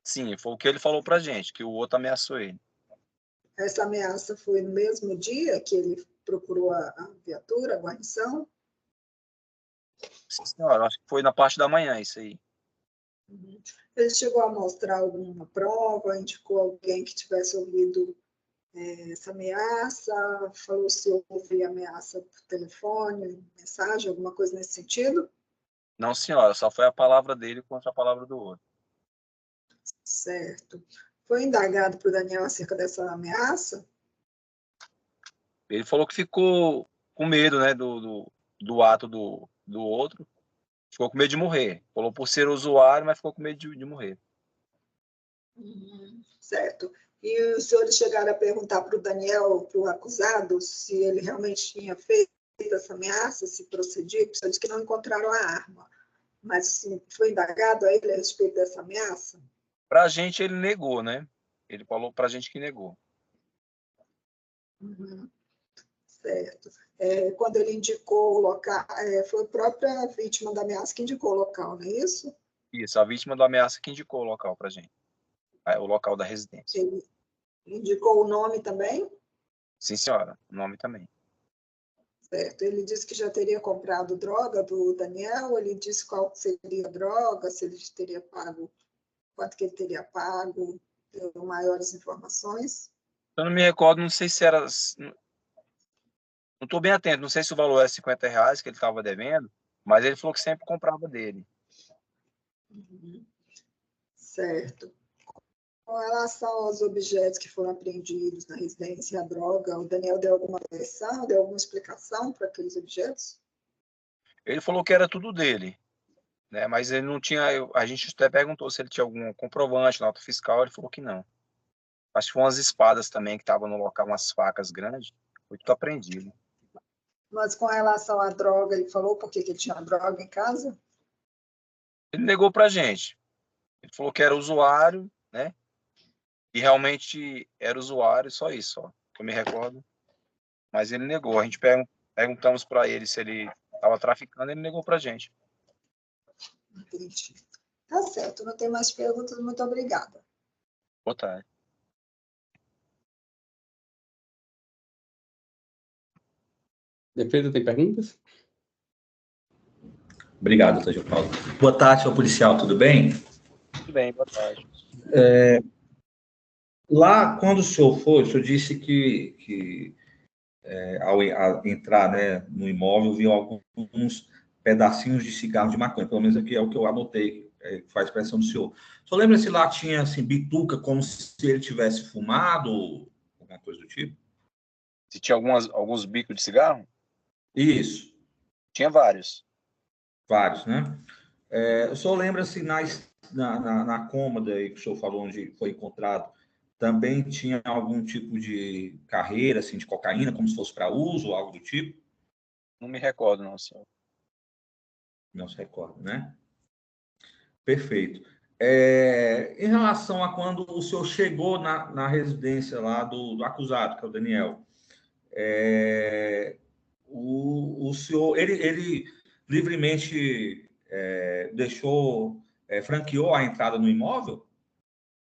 Sim, foi o que ele falou pra gente, que o outro ameaçou ele. Essa ameaça foi no mesmo dia que ele procurou a viatura, a guarnição? Sim, senhora, acho que foi na parte da manhã isso aí. Uhum. Ele chegou a mostrar alguma prova, indicou alguém que tivesse ouvido essa ameaça, falou se houve ameaça por telefone, mensagem, alguma coisa nesse sentido? Não, senhora, só foi a palavra dele contra a palavra do outro. Certo. Foi indagado por Daniel acerca dessa ameaça? Ele falou que ficou com medo, né, do ato do outro. Ficou com medo de morrer. Falou por ser usuário, mas ficou com medo de morrer. Certo. E os senhores chegaram a perguntar para o Daniel, para o acusado, se ele realmente tinha feito essa ameaça, se procedia, porque ele disse que não encontraram a arma. Mas assim, foi indagado a ele a respeito dessa ameaça? Para a gente, ele negou, né? Ele falou para a gente que negou. Uhum. Certo. Quando ele indicou o local, foi a própria vítima da ameaça que indicou o local, não é isso? Isso, a vítima da ameaça que indicou o local para a gente. O local da residência. Ele indicou o nome também? Sim, senhora. O nome também. Certo. Ele disse que já teria comprado droga do Daniel, ele disse qual seria a droga, se ele teria pago, quanto que ele teria pago, deu maiores informações. Eu não me recordo, não sei se era... Não estou bem atento, não sei se o valor é R$50 que ele estava devendo, mas ele falou que sempre comprava dele. Uhum. Certo. Com relação aos objetos que foram apreendidos na residência, a droga, o Daniel deu alguma versão, deu alguma explicação para aqueles objetos? Ele falou que era tudo dele, né? Mas ele não tinha... A gente até perguntou se ele tinha algum comprovante, nota fiscal, ele falou que não. Acho que foram umas espadas também que estavam no local, umas facas grandes. Foi tudo apreendido. Mas com relação à droga, ele falou por que ele tinha droga em casa? Ele negou pra gente. Ele falou que era usuário, né? E realmente era usuário, só isso, ó, que eu me recordo. Mas ele negou. A gente perguntamos para ele se ele estava traficando, ele negou pra gente. Entendi. Tá certo, não tem mais perguntas. Muito obrigada. Boa tarde. Defesa, tem perguntas? Obrigado, doutor Gil Paulo. Boa tarde, senhor policial, tudo bem? Tudo bem, boa tarde. Lá, quando o senhor disse que ao entrar, né, no imóvel, viu alguns pedacinhos de cigarro de maconha, pelo menos aqui é o que eu anotei, que faz expressão do senhor. O senhor lembra se lá tinha, assim, bituca, como se ele tivesse fumado, ou alguma coisa do tipo? Se tinha alguns bicos de cigarro? Isso, Tinha vários. vários, né? O senhor lembra se na cômoda aí que o senhor falou, onde foi encontrado, também tinha algum tipo de carreira, assim, de cocaína, como se fosse para uso ou algo do tipo? Não me recordo, não, senhor. Não se recorda, né? Perfeito. Em relação a quando o senhor chegou na residência lá do acusado, que é o Daniel, o senhor, ele livremente franqueou a entrada no imóvel?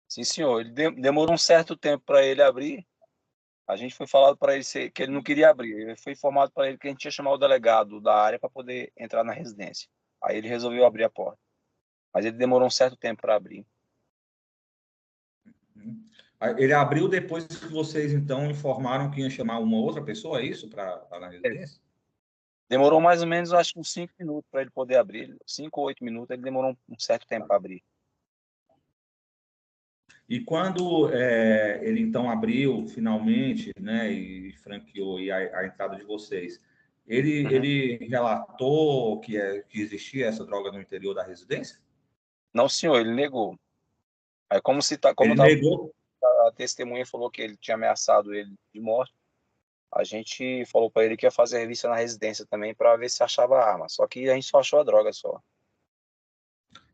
Sim, senhor. Ele demorou um certo tempo para ele abrir. A gente foi falado para ele que ele não queria abrir. Ele foi informado para ele que a gente ia chamar o delegado da área para poder entrar na residência. Aí ele resolveu abrir a porta. Mas ele demorou um certo tempo para abrir. Ele abriu depois que vocês, então, informaram que ia chamar uma outra pessoa, é isso, para na residência? Demorou mais ou menos, acho que uns 5 minutos para ele poder abrir. 5 ou 8 minutos, ele demorou um certo tempo para abrir. E quando ele, então, abriu finalmente, né, e franqueou a entrada de vocês, ele relatou que existia essa droga no interior da residência? Não, senhor, ele negou. Aí, como Ele negou? a testemunha falou que ele tinha ameaçado ele de morte, a gente falou para ele que ia fazer a revista na residência também para ver se achava a arma. Só que a gente só achou a droga só.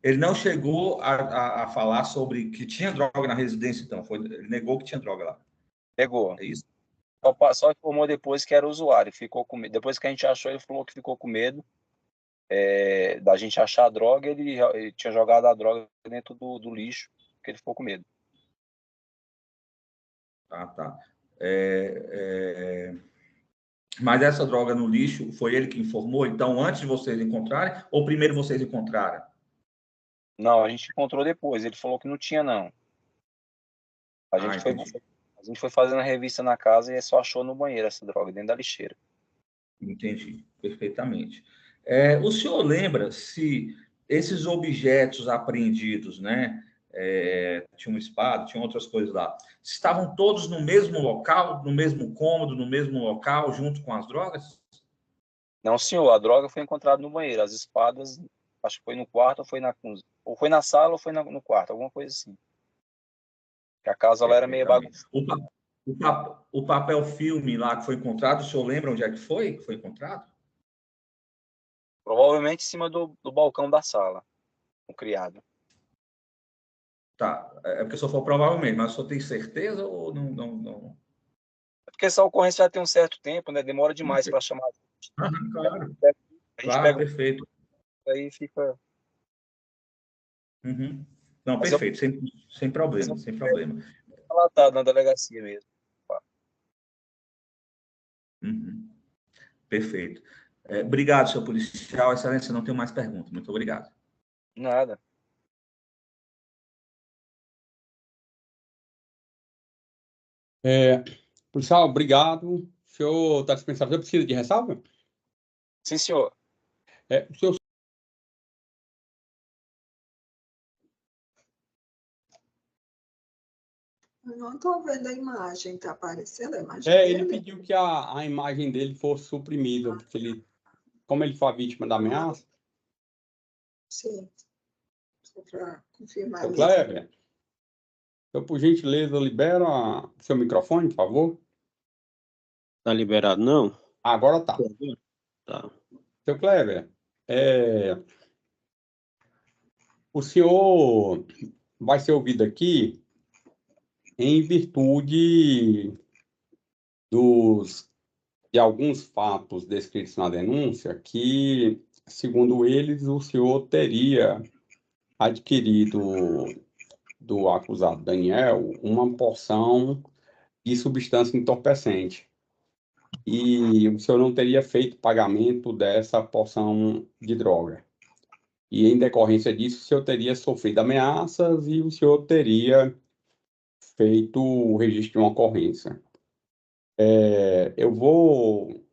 Ele não chegou a falar sobre que tinha droga na residência, então. Ele negou que tinha droga lá. Negou. É isso? Só informou depois que era usuário. Ficou com medo. Depois que a gente achou, ele falou que ficou com medo da gente achar a droga. Ele tinha jogado a droga dentro do lixo, porque ele ficou com medo. Ah, tá. Mas essa droga no lixo, foi ele que informou? Então, antes de vocês encontrarem, ou primeiro vocês encontraram? Não, a gente encontrou depois. Ele falou que não tinha, não. A gente foi fazendo a revista na casa e só achou no banheiro essa droga, dentro da lixeira. Entendi, perfeitamente. O senhor lembra se esses objetos apreendidos, né? Tinha uma espada, tinha outras coisas lá, estavam todos no mesmo local, no mesmo cômodo, no mesmo local, junto com as drogas? Não, senhor, a droga foi encontrada no banheiro. As espadas, acho que foi no quarto ou foi na cozinha. Ou foi na sala ou foi no quarto, alguma coisa assim. Porque a casa lá era meio bagunçada. O papel filme lá que foi encontrado, o senhor lembra onde é que foi encontrado? Provavelmente em cima do balcão da sala, o criado. Tá, porque só for provavelmente, mas o senhor tem certeza ou não? É porque essa ocorrência já tem um certo tempo, né? Demora demais para chamar. Claro, A gente pega perfeito. aí fica. Uhum. Não, Mas perfeito, sem problema, sem problema. Relatado na delegacia mesmo. Uhum. Perfeito. Obrigado, senhor policial. Excelência, não tenho mais perguntas. Muito obrigado. Nada. Policial, obrigado. O senhor está dispensado. Você precisa de ressalva? Sim, senhor. O senhor... Eu não estou vendo a imagem. Está aparecendo a imagem ele dele? pediu que a imagem dele fosse suprimida, porque como ele foi a vítima da ameaça. Sim. Só para confirmar. Seu Kleber, eu, por gentileza, libera seu microfone, por favor. Tá liberado, não? Agora tá. Tá. Seu Kleber, o senhor vai ser ouvido aqui em virtude de alguns fatos descritos na denúncia que, segundo eles, o senhor teria adquirido do acusado Daniel uma porção de substância entorpecente. E o senhor não teria feito pagamento dessa porção de droga. E em decorrência disso, o senhor teria sofrido ameaças e o senhor teria feito o registro de uma ocorrência. Eu vou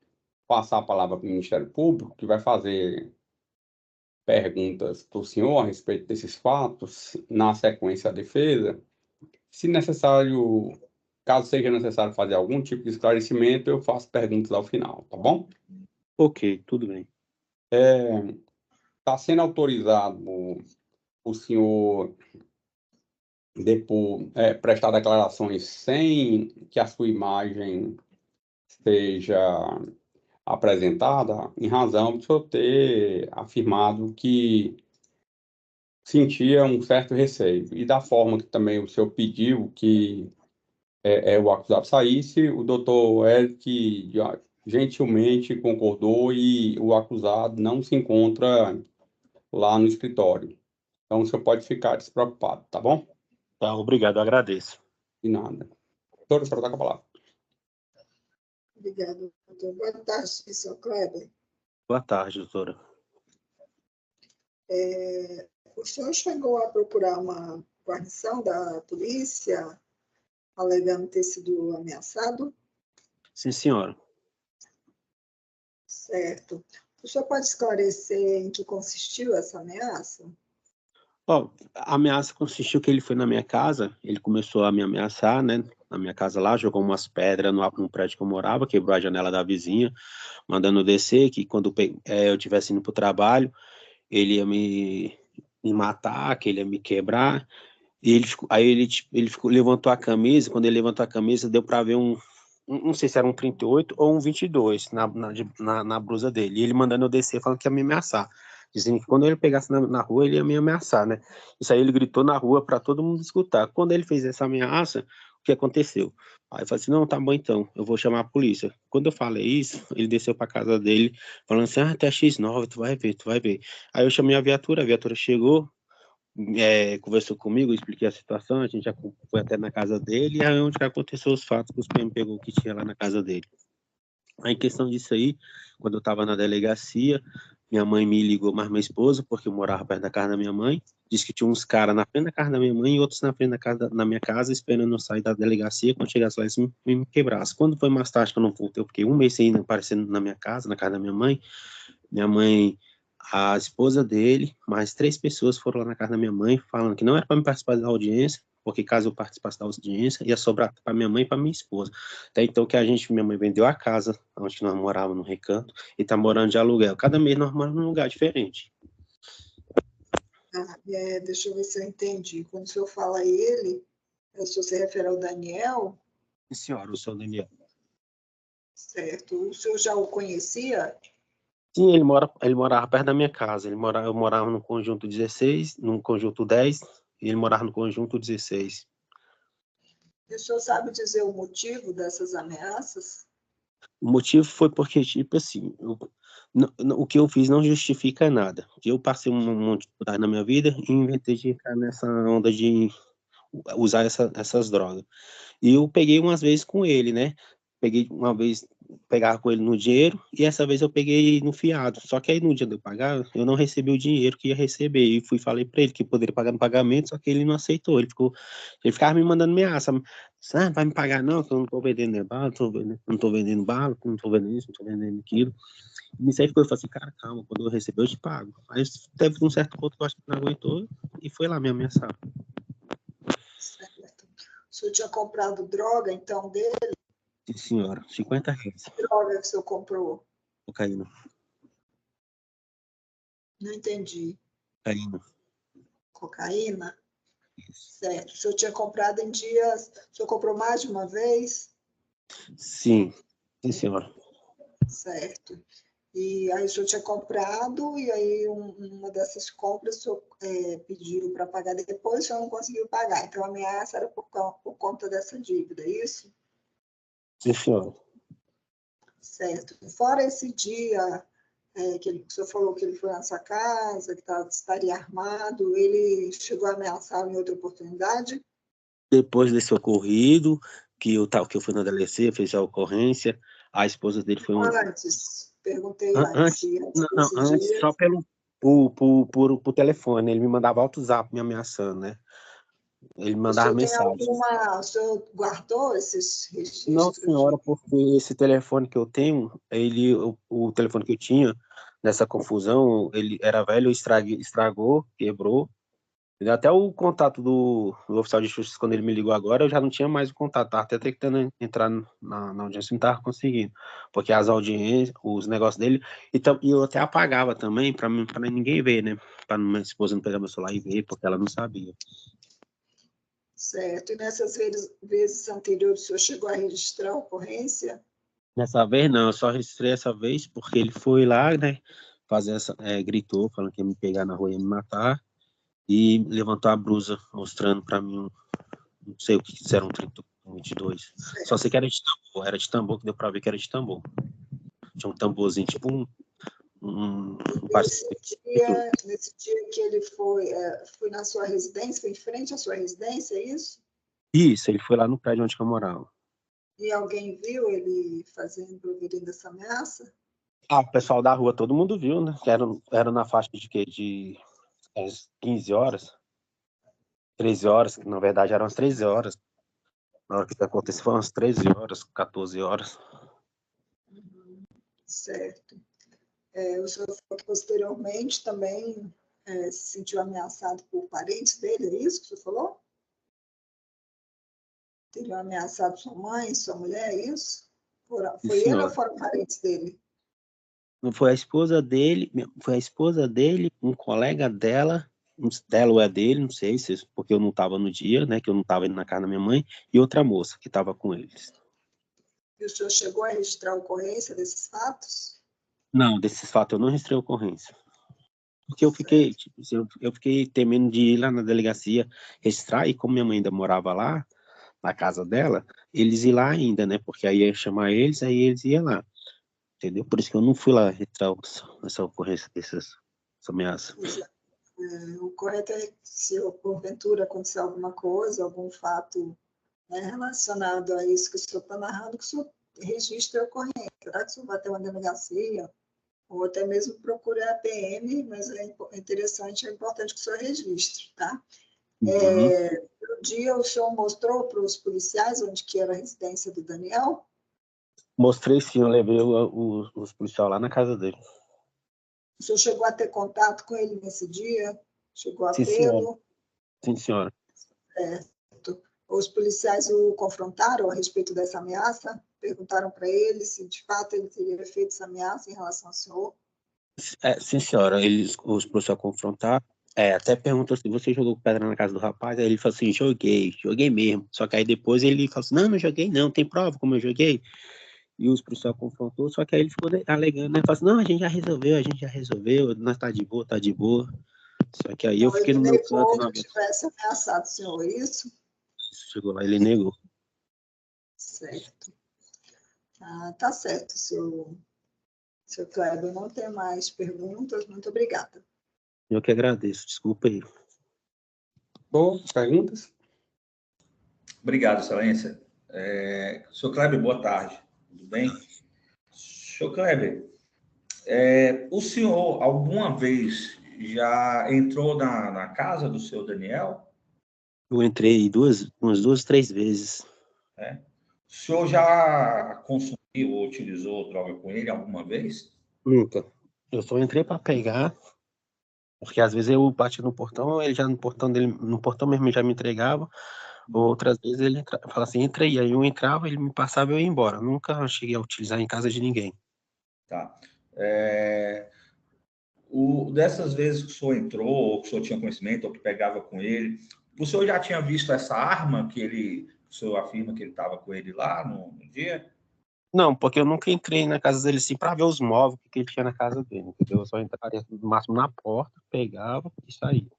passar a palavra para o Ministério Público, que vai fazer perguntas para o senhor a respeito desses fatos, na sequência a defesa. Se necessário, caso seja necessário fazer algum tipo de esclarecimento, eu faço perguntas ao final, tá bom? Ok, tudo bem. Está sendo autorizado o senhor prestar declarações sem que a sua imagem seja apresentada, em razão de o senhor ter afirmado que sentia um certo receio. E da forma que também o senhor pediu que o acusado saísse, o doutor Eric gentilmente concordou e o acusado não se encontra lá no escritório. Então, o senhor pode ficar despreocupado, tá bom? Tá, obrigado, eu agradeço. De nada. Doutor, o senhor está com a palavra. Obrigada, doutor. Boa tarde, professor Kleber. Boa tarde, doutora. O senhor chegou a procurar uma guarnição da polícia, alegando ter sido ameaçado? Sim, senhora. Certo. O senhor pode esclarecer em que consistiu essa ameaça? Ó, a ameaça consistiu que ele foi na minha casa, ele começou a me ameaçar, né? Na minha casa lá, jogou umas pedras no prédio que eu morava, quebrou a janela da vizinha, mandando eu descer, que quando eu estivesse indo para o trabalho, ele ia me matar, que ele ia me quebrar. E levantou a camisa, quando ele levantou a camisa, deu para ver não sei se era um 38 ou um 22 na blusa dele. E ele mandando eu descer, falando que ia me ameaçar. Dizendo que quando ele pegasse na rua, ele ia me ameaçar, né? Isso aí ele gritou na rua para todo mundo escutar. Quando ele fez essa ameaça, o que aconteceu? Aí eu falei assim, não, tá bom então, eu vou chamar a polícia. Quando eu falei isso, ele desceu para casa dele, falando assim, até X9, tu vai ver, tu vai ver. Aí eu chamei a viatura chegou, conversou comigo, expliquei a situação, a gente já foi até na casa dele, e aí onde que aconteceu os fatos que os PM pegou que tinha lá na casa dele. Aí, em questão disso aí, quando eu estava na delegacia, minha mãe me ligou, mais minha esposa, porque eu morava perto da casa da minha mãe, disse que tinha uns caras na frente da casa da minha mãe e outros na frente na minha casa, esperando eu sair da delegacia, quando chegasse lá, eles me quebrassem. Quando foi mais tarde que eu não voltei, eu fiquei um mês sem ir aparecendo na minha casa, na casa da minha mãe, a esposa dele, mais 3 pessoas foram lá na casa da minha mãe, falando que não era para me participar da audiência, porque caso eu participasse da audiência, ia sobrar para minha mãe e para minha esposa. Até então que minha mãe vendeu a casa, onde nós morávamos no Recanto, e está morando de aluguel. Cada mês nós moramos num lugar diferente. Deixa eu ver se eu entendi. Quando o senhor fala ele, o senhor se refere ao Daniel? Sim, senhora, eu sou o Daniel. Certo. O senhor já o conhecia? Sim, ele morava perto da minha casa. Eu morava no conjunto 16, no conjunto 10, e ele morava no conjunto 16. E o senhor sabe dizer o motivo dessas ameaças? O motivo foi porque, tipo assim, o que eu fiz não justifica nada. Eu passei um monte de dificuldade na minha vida e inventei de entrar nessa onda de usar essas drogas. E eu peguei umas vezes com ele, né? Peguei uma vez, pegava com ele no dinheiro, e essa vez eu peguei no fiado. Só que aí no dia de eu pagar, eu não recebi o dinheiro que ia receber. E falei para ele que poderia pagar no pagamento, só que ele não aceitou. Ele ficava me mandando ameaça. Vai me pagar não, que eu não tô vendendo bala, não tô vendendo bala, não tô vendendo isso, não tô vendendo aquilo. E nisso aí eu falei assim, cara, calma, quando eu receber eu te pago. Aí teve um certo ponto que eu acho que não aguentou e foi lá me ameaçar. Certo. O senhor tinha comprado droga, então, dele? Sim, senhora, R$50. Que droga que o senhor comprou? Cocaína. Não entendi. Cocaína. Cocaína? Certo. O senhor tinha comprado em dias... O senhor comprou mais de uma vez? Sim, sim, senhora. Certo. E aí o senhor tinha comprado, e aí uma dessas compras o senhor pediu para pagar depois, o senhor não conseguiu pagar. Então, a ameaça era por conta dessa dívida, é isso? Sim, senhora. Certo. Fora esse dia que o senhor falou que ele foi na sua casa, que estaria armado, ele chegou a ameaçar em outra oportunidade? Depois desse ocorrido, que eu fui na delegacia, fiz a ocorrência, a esposa dele foi uma... Antes, perguntei Antes, antes não, desse antes dia. só por telefone, ele me mandava WhatsApp me ameaçando, né? Ele me O mandava senhor tem mensagens. o senhor guardou esses Não, registros? senhora, porque esse telefone que eu tenho, o telefone que eu tinha nessa confusão, ele era velho, estragou, quebrou. Entendeu? Até o contato do oficial de justiça, quando ele me ligou agora, eu já não tinha mais o contato, tava até tentando entrar na audiência, não tava conseguindo, porque as audiências, os negócios dele, e eu até apagava também, para ninguém ver, né, para minha esposa não pegar meu celular e ver, porque ela não sabia. Certo. E nessas vezes anteriores, o senhor chegou a registrar a ocorrência? Dessa vez não, eu só registrei essa vez, porque ele foi lá, né, gritou, falando que ia me pegar na rua e ia me matar, e levantou a blusa, mostrando para mim, não sei o que quiseram, 22. Certo. Só sei que era de tambor, que deu para ver que era de tambor. Tinha um tamborzinho, tipo um Nesse dia que ele foi na sua residência, foi em frente à sua residência, é isso? Isso, ele foi lá no prédio onde eu morava. E alguém viu ele proferindo essa ameaça? Ah, o pessoal da rua, todo mundo viu, né? Era na faixa de quê? De 15 horas, 13 horas, que na verdade eram as 13 horas. Na hora que aconteceu foi umas 13 horas, 14 horas. Certo. O senhor falou que posteriormente também se sentiu ameaçado por parentes dele, é isso que o senhor falou? Teriam ameaçado sua mãe, sua mulher, é isso? Foi ele ou foram parentes dele? Foi a esposa dele, um colega dela ou é dele, não sei, porque eu não estava no dia, né, que eu não estava indo na casa da minha mãe, e outra moça que estava com eles. E o senhor chegou a registrar a ocorrência desses fatos? Não, desses fatos eu não registrei a ocorrência. Porque eu fiquei, tipo, eu fiquei temendo de ir lá na delegacia registrar, e como minha mãe ainda morava lá, na casa dela, eles iam lá ainda, né, porque aí ia chamar eles, aí eles iam lá. Entendeu? Por isso que eu não fui lá registrar essa ocorrência essa ameaça. O correto é que, se porventura acontecer alguma coisa, algum fato, né, relacionado a isso que o senhor está narrando, que o senhor registre a ocorrência. Será que o senhor vai ter uma delegacia? Ou até mesmo procure a PM, mas é interessante, é importante que o senhor registre, tá? No dia, o senhor mostrou para os policiais onde que era a residência do Daniel? Mostrei sim, eu levei os policiais lá na casa dele. O senhor chegou a ter contato com ele nesse dia? Chegou a Sim, tê-lo? Sim, senhora. Certo. Os policiais o confrontaram a respeito dessa ameaça? Perguntaram para ele se de fato ele teria feito essa ameaça em relação ao senhor? Sim, senhora. Os policiais confrontaram. Até perguntou se você jogou pedra na casa do rapaz. Aí ele falou assim: joguei mesmo. Só que aí depois ele falou assim: não joguei, não, tem prova como eu joguei. E os policiais confrontou, só que aí ele ficou alegando, né? Falou assim: não, a gente já resolveu, nós tá de boa, tá de boa. Só que aí Então, eu fiquei no ele meu canto. negou que tivesse ameaçado o senhor, é isso? Chegou lá, ele negou. Certo. Tá certo, seu Kleber. Não tem mais perguntas. Muito obrigada. Eu que agradeço, desculpa aí. Bom, perguntas? Obrigado, Excelência. Senhor Kleber, boa tarde. Tudo bem? Senhor Kleber, o senhor alguma vez já entrou na casa do senhor Daniel? Eu entrei umas duas, 3 vezes. O senhor já consumiu ou utilizou droga com ele alguma vez? Nunca. Eu só entrei para pegar, porque às vezes eu bati no portão, ele já no portão mesmo ele já me entregava. Outras vezes ele falava assim, entrei. Aí eu entrava, ele me passava e eu ia embora. Nunca cheguei a utilizar em casa de ninguém. Tá. Dessas vezes que o senhor entrou, ou que o senhor tinha conhecimento, ou que pegava com ele, o senhor já tinha visto essa arma que o senhor afirma que ele estava com ele lá no dia? Não, porque eu nunca entrei na casa dele assim para ver os móveis que ele tinha na casa dele, entendeu? Eu só entraria no máximo na porta, pegava e saía.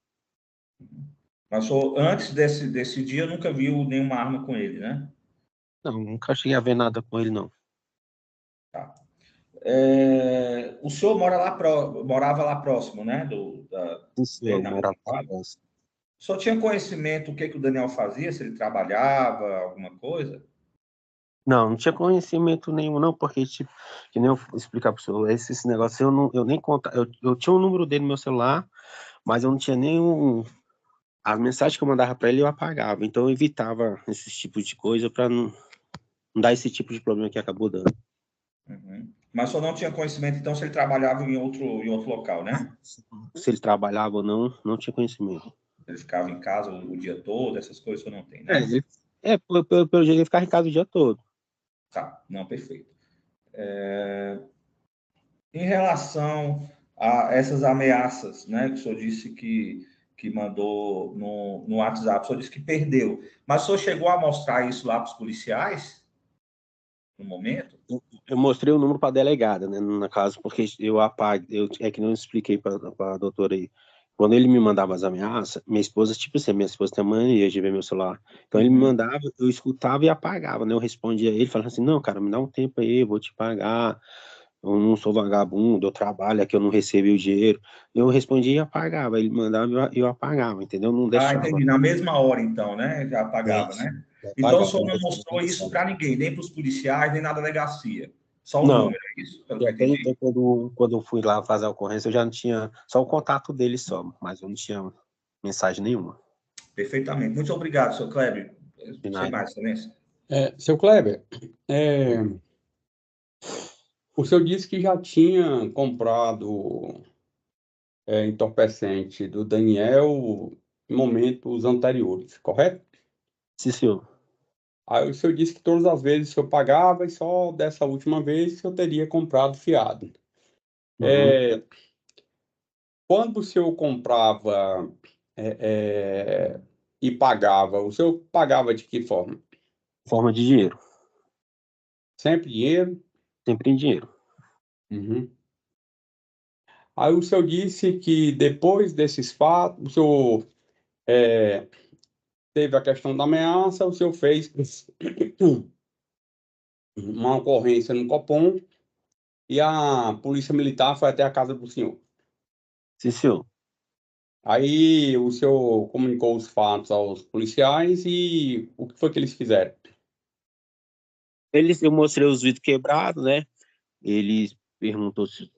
Mas o senhor, antes desse dia, nunca viu nenhuma arma com ele, né? Não, nunca cheguei a ver nada com ele, não. Tá. O senhor morava lá próximo, né? Isso, eu na morava quadra? próximo. O senhor tinha conhecimento do que o Daniel fazia, se ele trabalhava, alguma coisa? Não tinha conhecimento nenhum, não, porque, tipo, que nem eu explicar pro senhor, esse negócio eu nem conta. Eu tinha o número dele no meu celular, mas eu não tinha nenhum. As mensagens que eu mandava para ele eu apagava, então eu evitava esses tipos de coisa para não dar esse tipo de problema que acabou dando. Uhum. Mas o senhor não tinha conhecimento, então, se ele trabalhava em outro local, né? Se ele trabalhava ou não tinha conhecimento. Ele ficava em casa o dia todo, essas coisas o senhor não tem, né? Pelo jeito ele ficava em casa o dia todo. Tá, não, perfeito. Em relação a essas ameaças, né, que o senhor disse que mandou no WhatsApp, o senhor disse que perdeu, mas o senhor chegou a mostrar isso lá para os policiais no momento? Eu mostrei o número para a delegada, né, na casa, porque é que não expliquei para a doutora aí. Quando ele me mandava as ameaças, minha esposa, tipo assim, minha esposa tem mania de ver meu celular. Então ele me mandava, eu escutava e apagava, né? Eu respondia a ele, falando assim, não, cara, me dá um tempo aí, eu vou te pagar. Eu não sou vagabundo, eu trabalho aqui, eu não recebi o dinheiro. Eu respondia e apagava, ele mandava e eu apagava, entendeu? Não Ah, deixava. entendi. Na mesma hora, então, né? Já apagava, Isso, né? eu Então o apagava, senhor não não mostrou isso para ninguém, nem para os policiais, nem na delegacia. Só o Não, número, é isso? Pelo e que eu até então, entendi. quando eu fui lá fazer a ocorrência, eu já não tinha só o contato dele só, mas eu não tinha mensagem nenhuma. Perfeitamente. Muito obrigado, senhor Kleber. De Sem nada. mais, excelência. Seu Kleber, o senhor disse que já tinha comprado entorpecente do Daniel em momentos anteriores, correto? Sim, senhor. Aí o senhor disse que todas as vezes o senhor pagava e só dessa última vez o senhor teria comprado fiado. Uhum. Quando o senhor comprava e pagava, o senhor pagava de que forma? Forma de dinheiro, Sempre dinheiro? sempre em dinheiro. Uhum. Aí o senhor disse que depois desses fatos, o senhor teve a questão da ameaça, o senhor fez uma ocorrência no Copom e a polícia militar foi até a casa do senhor. Sim, senhor. Aí o senhor comunicou os fatos aos policiais e o que foi que eles fizeram? Eu mostrei os vidros quebrados, né? Eles perguntou se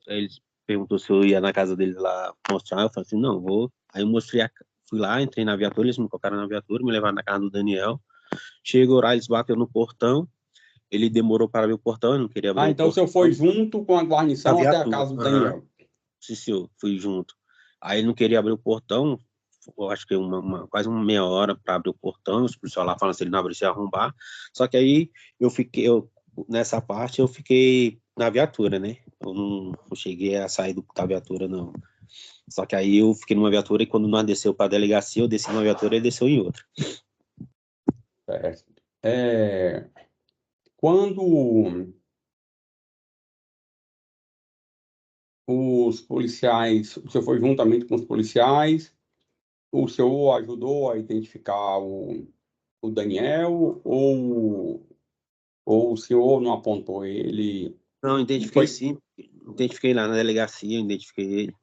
eu ia na casa deles lá mostrar. Eu falei assim, não, vou. Aí eu mostrei, fui lá, entrei na viatura, eles me colocaram na viatura, me levaram na casa do Daniel. Chegou lá, eles bateram no portão. Ele demorou para abrir o portão, eu não queria abrir Ah, o então o senhor foi portão. junto com a Na guarnição até a viatura. casa do Aham. Daniel. Sim, senhor, fui junto. Aí ele não queria abrir o portão, eu acho que quase uma meia hora para abrir o portão, os policiais lá falando se ele não abrir, se ia arrombar. Só que aí nessa parte eu fiquei na viatura, né? Eu não cheguei a sair da viatura, não. Só que aí eu fiquei numa viatura e quando nós desceu para a delegacia, eu desci numa viatura e ele desceu em outra. Certo. Quando os policiais, o senhor foi juntamente com os policiais, o senhor ajudou a identificar o Daniel ou o senhor não apontou ele? Não, identifiquei Foi. sim. Identifiquei lá na delegacia, identifiquei ele.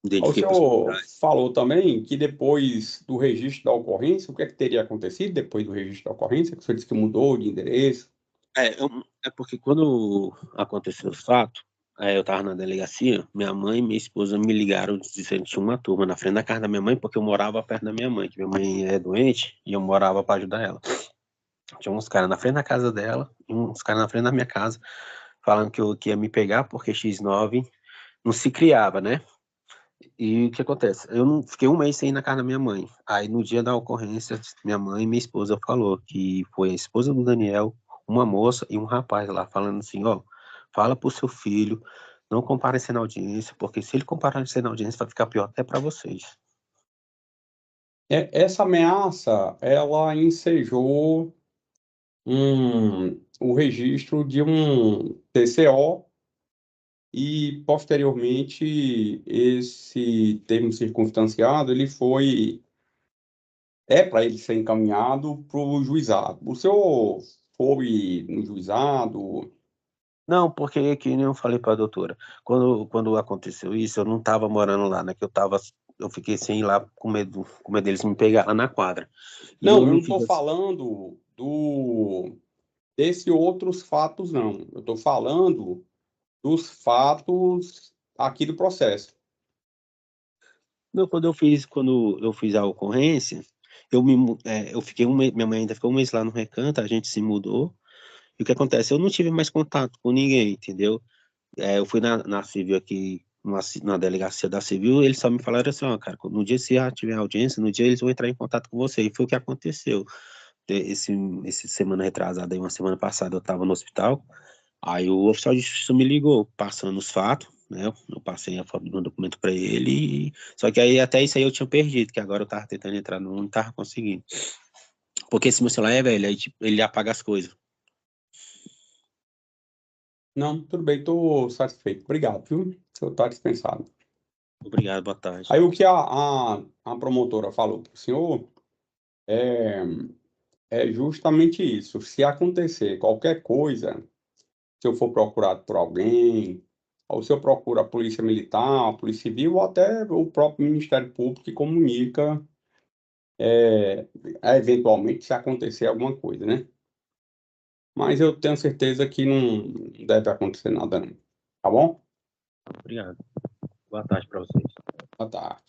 O Identifiquei para os senhor policiais. falou também que depois do registro da ocorrência, o que é que teria acontecido depois do registro da ocorrência? Que o senhor disse que mudou de endereço. É porque quando aconteceu o fato, eu tava na delegacia, minha mãe e minha esposa me ligaram dizendo que tinha uma turma na frente da casa da minha mãe, porque eu morava perto da minha mãe, que minha mãe é doente e eu morava para ajudar ela. Tinha uns caras na frente da casa dela e uns caras na frente da minha casa, falando que ia me pegar porque X9 não se criava, né? E o que acontece? Eu não fiquei um mês sem ir na casa da minha mãe. Aí no dia da ocorrência, minha mãe e minha esposa falou que foi a esposa do Daniel, uma moça e um rapaz lá falando assim, ó, fala pro seu filho não comparecer na audiência, porque se ele comparecer na audiência vai ficar pior até para vocês. Essa ameaça, ela ensejou o registro de um TCO e, posteriormente, esse termo circunstanciado, para ele ser encaminhado para o juizado. O senhor foi no juizado, Não, porque que nem eu falei para a doutora, quando aconteceu isso, eu não estava morando lá, né? Que eu fiquei sem ir lá com medo deles me pegar lá na quadra. E Não, eu eu não me estou fiz assim, falando desse outros fatos, não. Eu estou falando dos fatos aqui do processo. não, quando eu fiz a ocorrência, eu fiquei minha mãe ainda ficou um mês lá no Recanto, a gente se mudou. E o que acontece? Eu não tive mais contato com ninguém, entendeu? Eu fui na Civil aqui, na delegacia da Civil, eles só me falaram assim, ó, cara, no dia que você já tiver audiência, no dia eles vão entrar em contato com você. E foi o que aconteceu. Esse semana retrasada, aí, uma semana passada, eu estava no hospital, aí o oficial de justiça me ligou, passando os fatos, né? Eu passei a foto do documento para ele, só que aí até isso aí eu tinha perdido, que agora eu tava tentando entrar, não tava conseguindo. Porque esse meu celular é velho, aí tipo, ele apaga as coisas. Não, tudo bem, estou satisfeito. Obrigado, viu? O senhor está dispensado. Obrigado, boa tarde. Aí o que a promotora falou para o senhor é, é justamente isso. Se acontecer qualquer coisa, se eu for procurado por alguém, ou se eu procuro a Polícia Militar, a Polícia Civil, ou até o próprio Ministério Público que comunica, eventualmente, se acontecer alguma coisa, né? Mas eu tenho certeza que não deve acontecer nada, não. Tá bom? Obrigado. Boa tarde para vocês. Boa tarde.